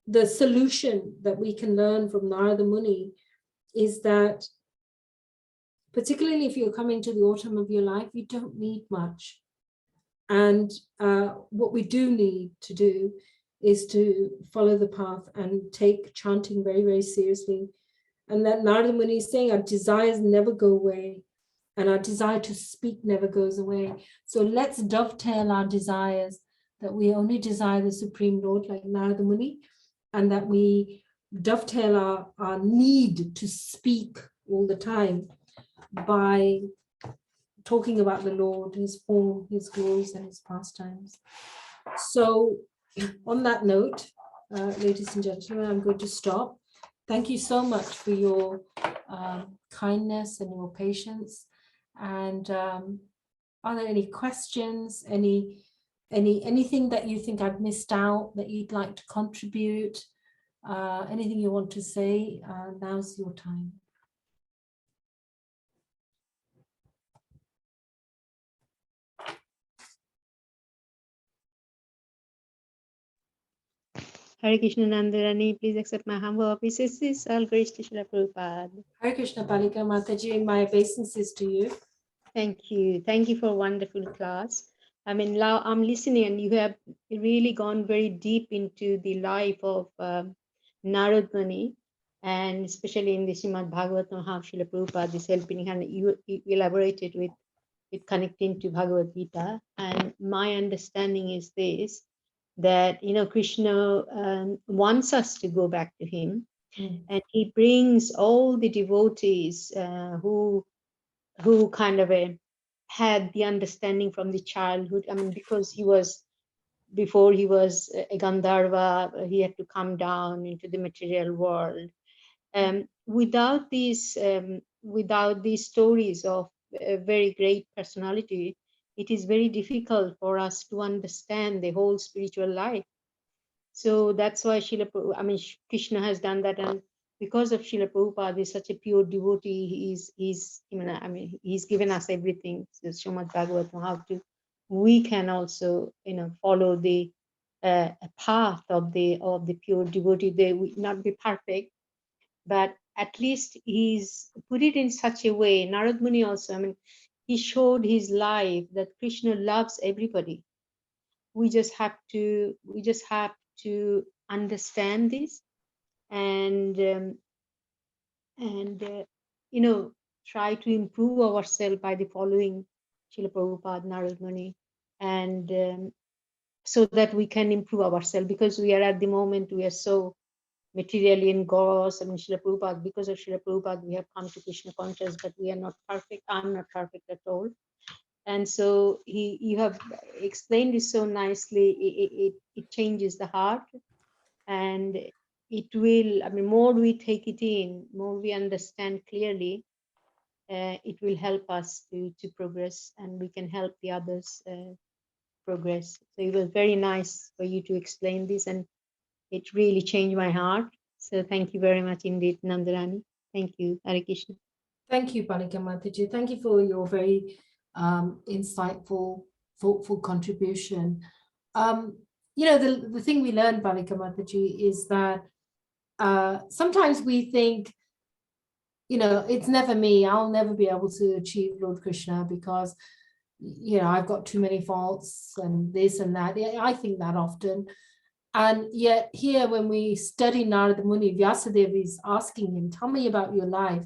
the solution that we can learn from Narada Muni is that, particularly if you're coming to the autumn of your life, you don't need much. And what we do need to do is to follow the path and take chanting very, very seriously. And that Narada Muni is saying our desires never go away and our desire to speak never goes away. So let's dovetail our desires, that we only desire the Supreme Lord like Narada Muni, and that we dovetail our need to speak all the time by talking about the Lord, his form, his glories, and his pastimes. So on that note, ladies and gentlemen, I'm going to stop. Thank you so much for your kindness and your patience. And are there any questions, anything that you think I've missed out that you'd like to contribute? Anything you want to say? Now's your time. Hare Krishna Nandarani, please accept my humble obeisances. All glories to Srila Prabhupada. Hare Krishna Palika Mataji, my obeisances to you. Thank you. Thank you for a wonderful class. I mean, now I'm listening and you have really gone very deep into the life of Narad Muni. And especially in the Srimad Bhagavatam, how Srila Prabhupada is helping, and you elaborated with connecting to Bhagavad Gita. And my understanding is this, that, Krishna wants us to go back to him. And he brings all the devotees who kind of had the understanding from the childhood. I mean, because before he was a Gandharva, he had to come down into the material world. Without these stories of a very great personality, it is very difficult for us to understand the whole spiritual life. So that's why Krishna has done that, and because of Srila Prabhupada is such a pure devotee, he's given us everything. So Srimad Bhagavatam, how to we can also follow the path of the pure devotee. They will not be perfect, but at least he's put it in such a way. Narad Muni also, he showed his life that Krishna loves everybody. We just have to understand this, and try to improve ourselves by the following Srila Prabhupada, Narad Muni, and so that we can improve ourselves, because we are at the moment, we are so materially engrossed. Srila Prabhupada, because of Srila Prabhupada, we have come to Krishna consciousness, but we are not perfect. I'm not perfect at all. And so you have explained it so nicely. It changes the heart, and it will, more we take it in, more we understand clearly, it will help us to progress, and we can help the others progress. So it was very nice for you to explain this, and it really changed my heart. So thank you very much indeed, Nandarani. Thank you, Hare Krishna. Thank you, Balika Mataji. Thank you for your very insightful, thoughtful contribution. The thing we learned, Balika Mataji, is that sometimes we think, it's never me. I'll never be able to achieve Lord Krishna because, I've got too many faults and this and that. I think that often. And yet here, when we study Narada Muni, Vyasadeva is asking him, tell me about your life.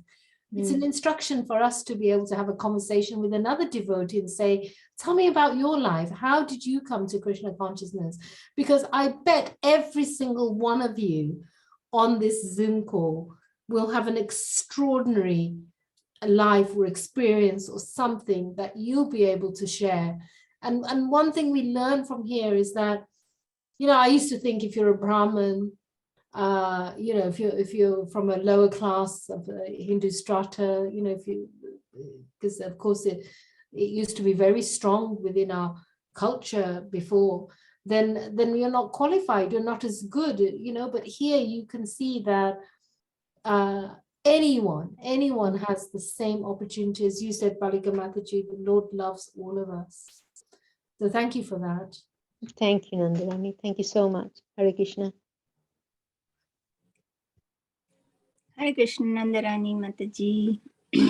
It's an instruction for us to be able to have a conversation with another devotee and say, tell me about your life. How did you come to Krishna consciousness? Because I bet every single one of you on this Zoom call will have an extraordinary life or experience or something that you'll be able to share. And one thing we learn from here is that, I used to think if you're a Brahmin, if you're from a lower class of Hindu strata, because of course it used to be very strong within our culture before, then you're not qualified, you're not as good, but here you can see that anyone has the same opportunity. As you said, Balika Mataji, the Lord loves all of us. So thank you for that. Thank you, Nandarani. Thank you so much. Hare Krishna. Hare Krishna, Nandarani Mataji.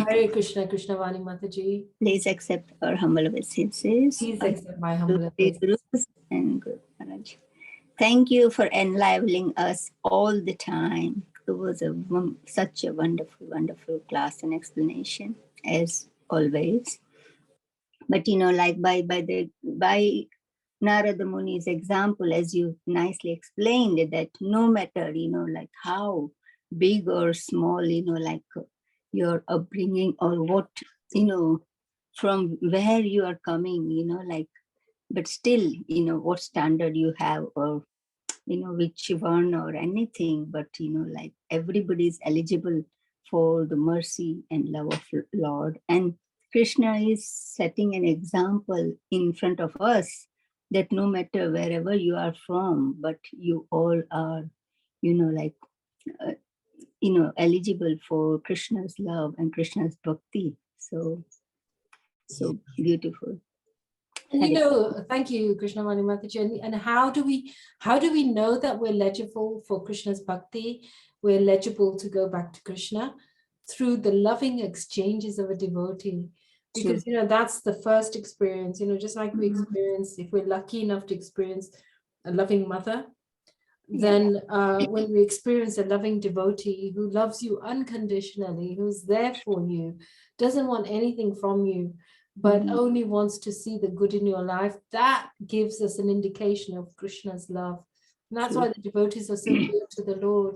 Hare Krishna, Krishnavani Mataji. Please accept our humble obeisances. Please accept my humble obeisances. And Guru Maharaj. Thank you for enlivening us all the time. It was such a wonderful, wonderful class and explanation, as always. But like by Narada Muni's example, as you nicely explained, that no matter, like how big or small, like your upbringing or what, from where you are coming, like, but still, what standard you have or, which one or anything, but, like everybody is eligible for the mercy and love of Lord. And Krishna is setting an example in front of us that no matter wherever you are from, but you all are, like, eligible for Krishna's love and Krishna's bhakti. So beautiful. And thank you, Krishnavani Mataji. And how do we know that we're eligible for Krishna's bhakti? We're eligible to go back to Krishna through the loving exchanges of a devotee. Because, that's the first experience, just like we experience, if we're lucky enough to experience a loving mother, then when we experience a loving devotee who loves you unconditionally, who's there for you, doesn't want anything from you, but only wants to see the good in your life, that gives us an indication of Krishna's love. And that's why the devotees are so dear to the Lord.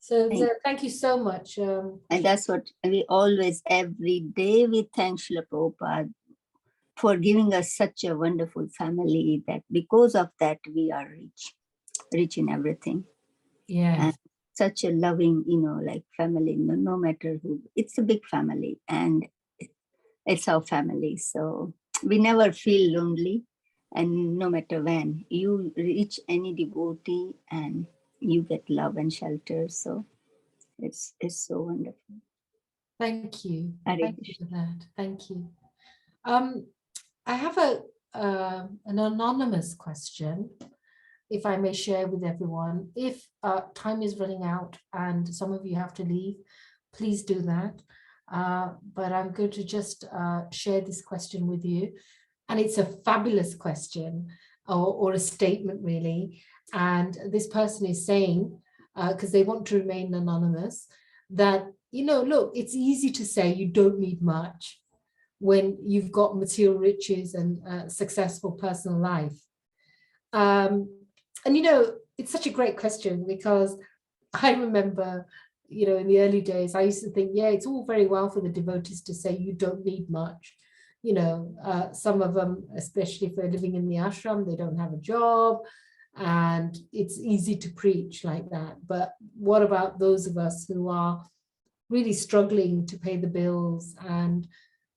So thank you so much. And that's what we always, every day, we thank Srila Prabhupada for giving us such a wonderful family, that because of that we are rich in everything. Yeah. And such a loving, like family, no matter who, it's a big family and it's our family. So we never feel lonely, and no matter when you reach any devotee and you get love and shelter. So it's so wonderful. Thank you. Hare Thank you for that. Thank you. I have an anonymous question, if I may share with everyone. If time is running out and some of you have to leave, please do that. But I'm going to just share this question with you. And it's a fabulous question, or a statement really. And this person is saying, because they want to remain anonymous, that, look, it's easy to say you don't need much when you've got material riches and a successful personal life. And, it's such a great question, because I remember, in the early days, I used to think, yeah, it's all very well for the devotees to say you don't need much. Some of them, especially if they're living in the ashram, they don't have a job, and it's easy to preach like that. But what about those of us who are really struggling to pay the bills and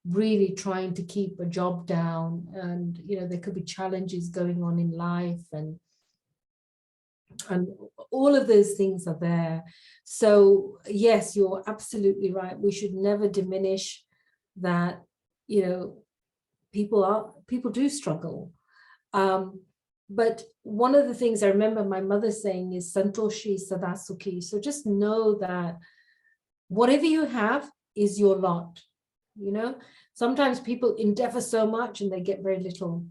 really trying to keep a job down, and there could be challenges going on in life, and all of those things are there. So yes, you're absolutely right. We should never diminish that. People do struggle. But one of the things I remember my mother saying is Santoshi Sadasuki. So just know that whatever you have is your lot. Sometimes people endeavor so much and they get very little,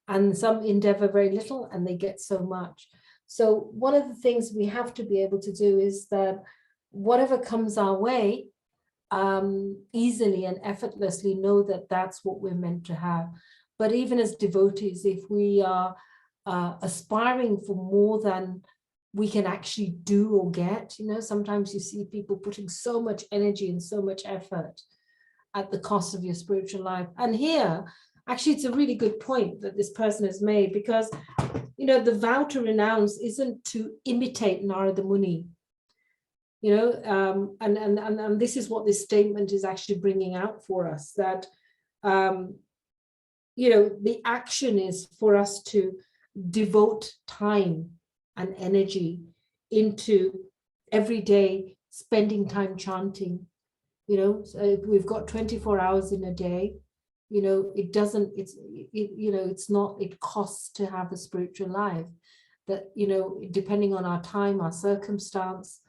and some endeavor very little and they get so much. So one of the things we have to be able to do is that whatever comes our way, easily and effortlessly, know that that's what we're meant to have. But even as devotees, if we are aspiring for more than we can actually do or get, sometimes you see people putting so much energy and so much effort at the cost of your spiritual life. And here, actually, it's a really good point that this person has made, because, the vow to renounce isn't to imitate Narada Muni. And this is what this statement is actually bringing out for us, that, the action is for us to devote time and energy into every day spending time chanting. So we've got 24 hours in a day. It costs to have a spiritual life. That, depending on our time, our circumstance,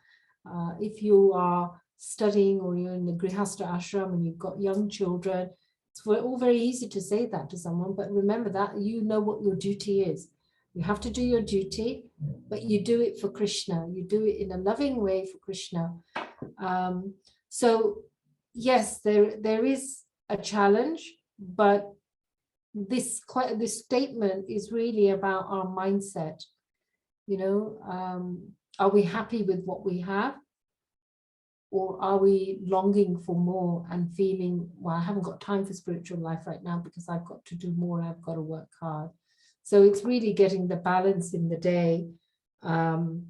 if you are studying or you're in the Grihastha ashram and you've got young children, it's all very easy to say that to someone, but remember that you know what your duty is. You have to do your duty, but you do it for Krishna. You do it in a loving way for Krishna. So yes, there is a challenge, but this statement is really about our mindset. Are we happy with what we have? Or are we longing for more and feeling, well, I haven't got time for spiritual life right now because I've got to do more, I've got to work hard. So it's really getting the balance in the day. And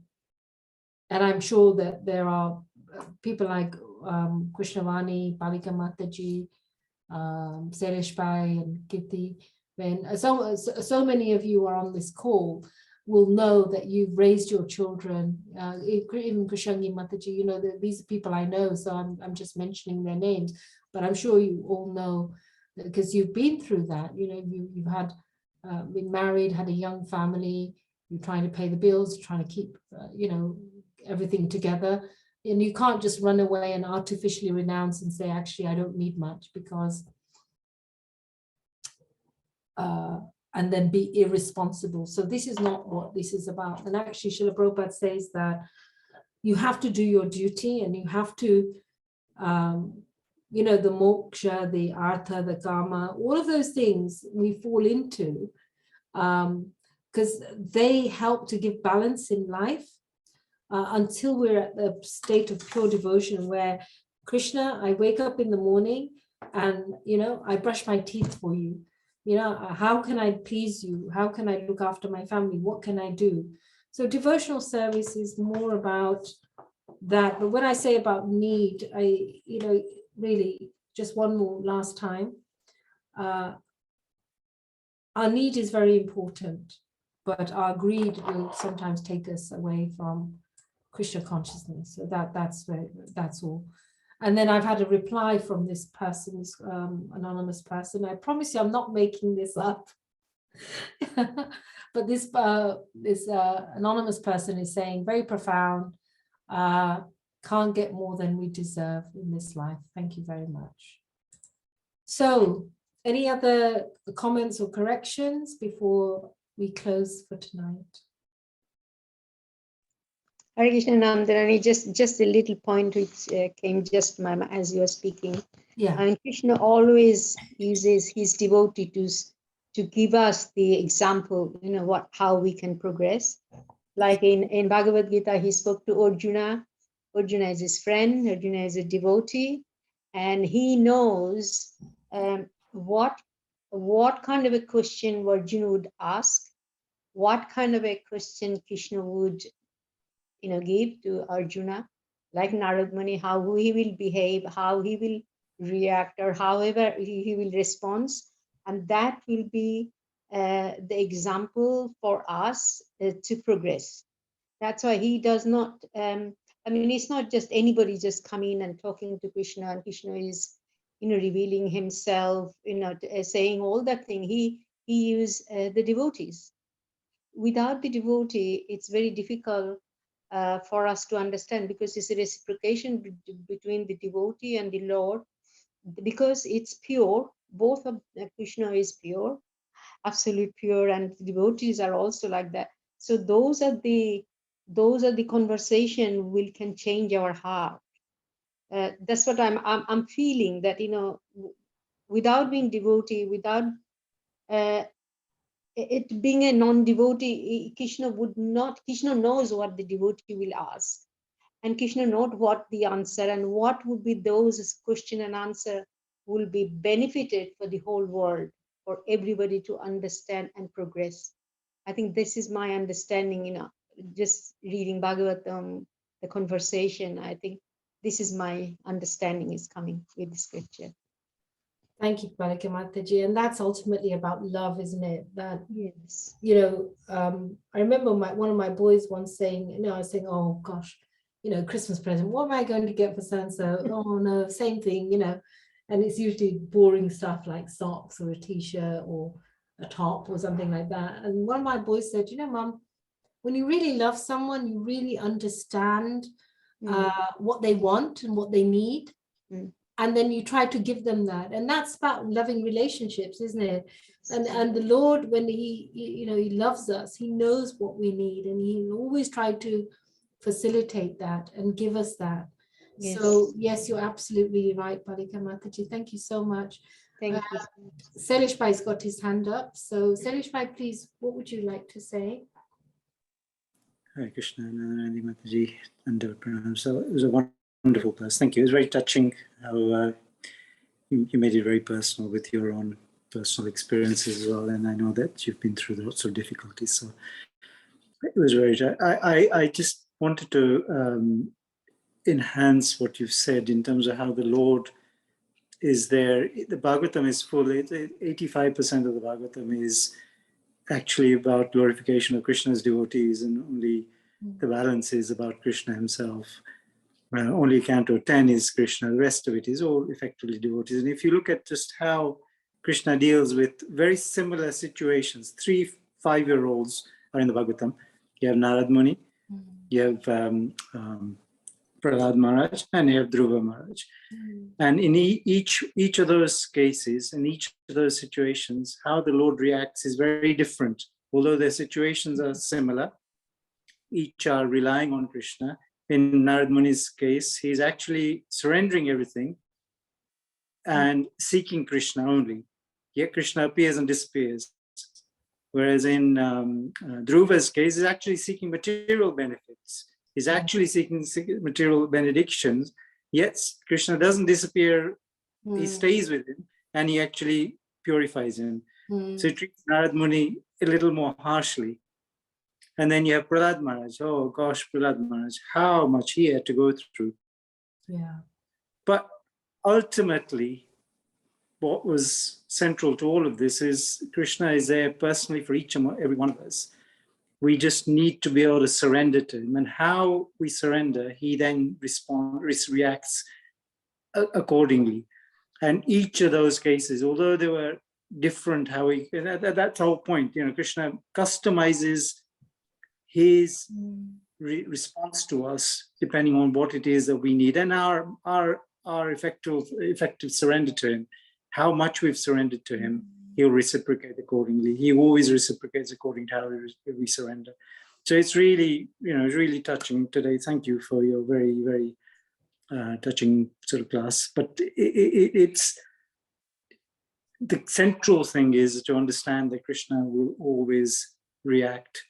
I'm sure that there are people like Krishnavani, Balika Mataji, Sailesh Bai and Kirti. When so many of you are on this call, will know that you've raised your children, even Krishangi Mataji, these are people I know, so I'm just mentioning their names, but I'm sure you all know, because you've been through that. You've had been married, had a young family, you're trying to pay the bills, trying to keep everything together, and you can't just run away and artificially renounce and say, actually, I don't need much, because and then be irresponsible. So this is not what this is about. And actually, Srila Prabhupada says that you have to do your duty, and you have to, you know, the moksha, the artha, the kama, all of those things we fall into, because they help to give balance in life until we're at the state of pure devotion where Krishna, I wake up in the morning and, you know, I brush my teeth for you. You know, how can I please you? How can I look after my family? What can I do? So devotional service is more about that. But when I say about need, I, you know, really just one more last time. Our need is very important, but our greed will sometimes take us away from Krishna consciousness. So that's all. And then I've had a reply from this person, this anonymous person. I promise you, I'm not making this up. But this anonymous person is saying, very profound, can't get more than we deserve in this life. Thank you very much. So any other comments or corrections before we close for tonight? Hare Krishna, Nandarani, just a little point which came just as you were speaking. Yeah. And Krishna always uses his devotees to give us the example, you know, how we can progress. Like in Bhagavad Gita, he spoke to Arjuna. Arjuna is his friend. Arjuna is a devotee, and he knows what kind of a question Arjuna would ask, what kind of a question Krishna would, you know, give to Arjuna, like Narad Muni, how he will behave, how he will react, or however he will respond. And that will be the example for us to progress. That's why he does not, I mean, it's not just anybody just coming and talking to Krishna, and Krishna is, you know, revealing himself, you know, saying all that thing. He uses the devotees. Without the devotee, it's very difficult for us to understand, because it's a reciprocation between the devotee and the Lord, because it's pure. Both of Krishna is pure, absolute pure, and the devotees are also like that. So those are the conversation can change our heart. That's what I'm feeling, that, you know, without being devotee, without it being a non-devotee, Krishna knows what the devotee will ask, and Krishna knows what the answer, and what would be those question and answer will be benefited for the whole world, for everybody to understand and progress. I think this is my understanding, you know, just reading Bhagavatam, the conversation. I think this is my understanding is coming with the scripture. Thank you, Balika Mataji. And that's ultimately about love, isn't it? That, Yes. you know, I remember one of my boys once saying, you know, I was saying, oh gosh, you know, Christmas present, what am I going to get for so-and-so? Oh no, same thing, you know. And it's usually boring stuff like socks or a t-shirt or a top or something like that. And one of my boys said, you know, Mom, when you really love someone, you really understand what they want and what they need. And then you try to give them that. And that's about loving relationships, isn't it? And the Lord, when he, you know, he loves us, he knows what we need, and he always tried to facilitate that and give us that. Yes. So yes, you're absolutely right, Balika Mataji. Thank you so much. Thank you. Selish Bhai's got his hand up. So Selish Bhai, please, what would you like to say? Hare Krishna, Nandarani Mataji, and Pranam. So it was a wonderful class. Thank you. It was very touching how you made it very personal with your own personal experiences as well. And I know that you've been through lots of difficulties. So it was very, I just wanted to enhance what you've said in terms of how the Lord is there. The Bhagavatam is full. 85% of the Bhagavatam is actually about glorification of Krishna's devotees, and only the balance is about Krishna himself. Only Canto 10 is Krishna, the rest of it is all effectively devotees. And if you look at just how Krishna deals with very similar situations, 3 5-year-olds are in the Bhagavatam. You have Narad Muni, you have Prahlad Maharaj, and you have Dhruva Maharaj. And in each of those cases, in each of those situations, how the Lord reacts is very different. Although their situations are similar, each are relying on Krishna. In Narad Muni's case, he's actually surrendering everything and seeking Krishna only. Yet Krishna appears and disappears. Whereas in Dhruva's case, he's actually seeking material benefits. He's actually seeking material benedictions. Yet Krishna doesn't disappear. He stays with him and he actually purifies him. So he treats Narad Muni a little more harshly. And then you have Prahlad Maharaj. Oh gosh, Prahlad Maharaj, how much he had to go through. Yeah. But ultimately, what was central to all of this is Krishna is there personally for each and every one of us. We just need to be able to surrender to him. And how we surrender, he then reacts accordingly. And each of those cases, although they were different, that's the whole point. Krishna customizes his response to us depending on what it is that we need, and our effective surrender to him. How much we've surrendered to him, he'll reciprocate accordingly. He always reciprocates according to how we surrender. So it's really, it's really touching today. Thank you for your very, very touching sort of class. But it's the central thing is to understand that Krishna will always react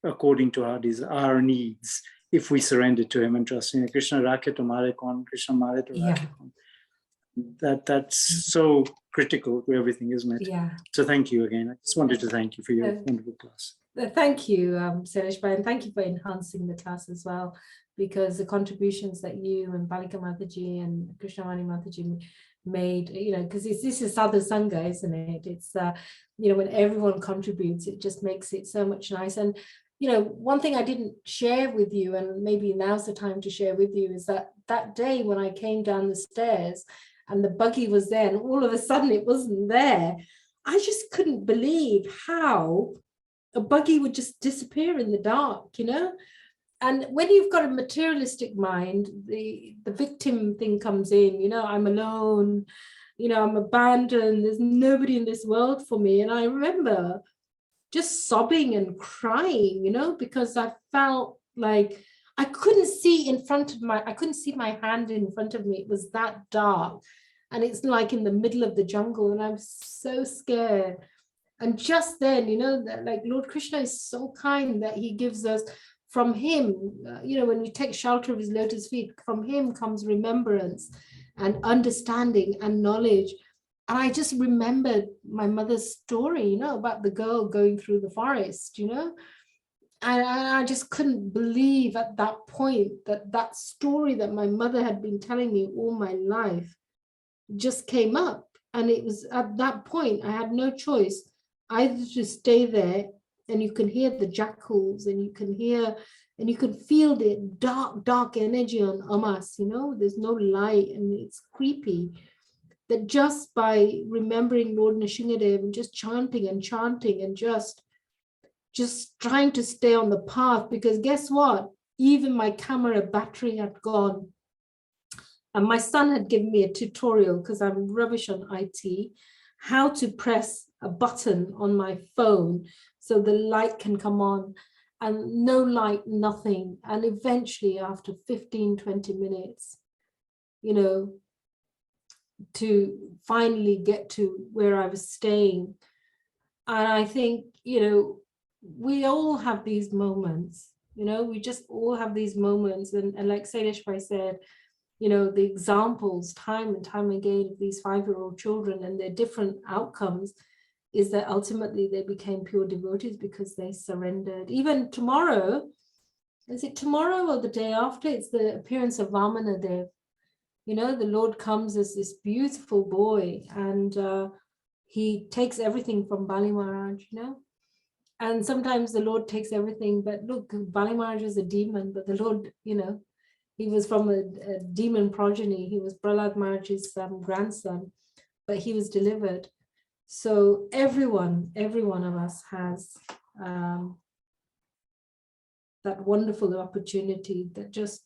according to our needs if we surrender to him and trust him. Krishna rakhe tumhare kon, Krishna mare to rakhe kon. That's so critical to everything, isn't it? Yeah. So thank you again. I just wanted to thank you for your wonderful class. Thank you, Sailesh Bhai, and thank you for enhancing the class as well, because the contributions that you and Balika Mataji and Krishnamani Mataji made, because this is Sadhu Sangha, isn't it? It's, when everyone contributes, it just makes it so much nice. And, one thing I didn't share with you, and maybe now's the time to share with you, is that day when I came down the stairs and the buggy was there and all of a sudden it wasn't there, I just couldn't believe how a buggy would just disappear in the dark, And when you've got a materialistic mind, the victim thing comes in, I'm alone, I'm abandoned, there's nobody in this world for me. And I remember just sobbing and crying, because I felt like I couldn't see I couldn't see my hand in front of me. It was that dark. And it's like in the middle of the jungle and I'm so scared. And just then, like Lord Krishna is so kind that he gives us from him, when we take shelter of his lotus feet, from him comes remembrance and understanding and knowledge. And I just remembered my mother's story, about the girl going through the forest, and I just couldn't believe at that point that story that my mother had been telling me all my life just came up. And it was at that point, I had no choice either to stay there, and you can hear the jackals and you can hear and you can feel the dark energy on Amas, there's no light and it's creepy. That just by remembering Lord Nrsingadev and just chanting and just trying to stay on the path, because guess what? Even my camera battery had gone. And my son had given me a tutorial, because I'm rubbish on IT, how to press a button on my phone so the light can come on, and no light, nothing. And eventually after 15-20 minutes, to finally get to where I was staying. And I think, we all have these moments, we just all have these moments. And like Sailesh Bhai said, the examples time and time again of these 5-year-old children and their different outcomes is that ultimately they became pure devotees because they surrendered. Even tomorrow, is it tomorrow or the day after? It's the appearance of Vamana Dev. The Lord comes as this beautiful boy and he takes everything from Bali Maharaj, and sometimes the Lord takes everything, but look, Bali Maharaj is a demon, but the Lord, he was from a demon progeny. He was Prahlad Maharaj's grandson, but he was delivered. So every one of us has that wonderful opportunity that just,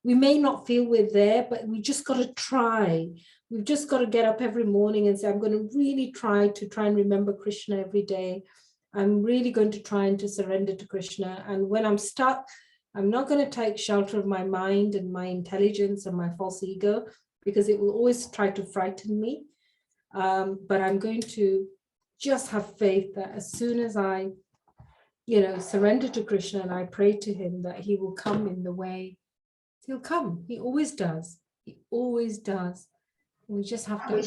we may not feel we're there, but we just got to try. We've just got to get up every morning and say, I'm going to really try and remember Krishna every day. I'm really going to try and to surrender to Krishna. And when I'm stuck, I'm not going to take shelter of my mind and my intelligence and my false ego, because it will always try to frighten me. But I'm going to just have faith that as soon as I, surrender to Krishna and I pray to him, that he will come in the way. He'll come. He always does. He always does. We just have to.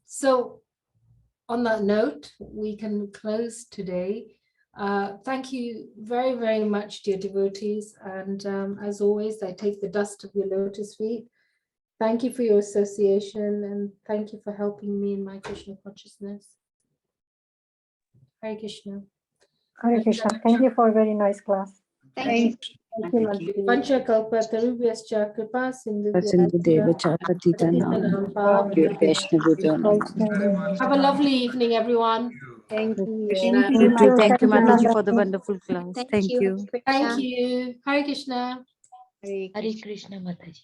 So on that note, we can close today. Thank you very, very much, dear devotees. And as always, I take the dust of your lotus feet. Thank you for your association, and thank you for helping me in my Krishna consciousness. Hare Krishna. Hare Krishna. Thank you for a very nice class. Thank you. Thank you, Mataji. Pancha kalpa tarubhyascha kripa Sindhu-deva-cha patitanam. Vaishnavi-jo-nam. Have a lovely evening, everyone. Thank you. Thank You too. Thank you, Thank you, Mataji, for the Nandarani. wonderful class. Thank you. Thank you. Hare Krishna. Hare Hare Krishna Mataji.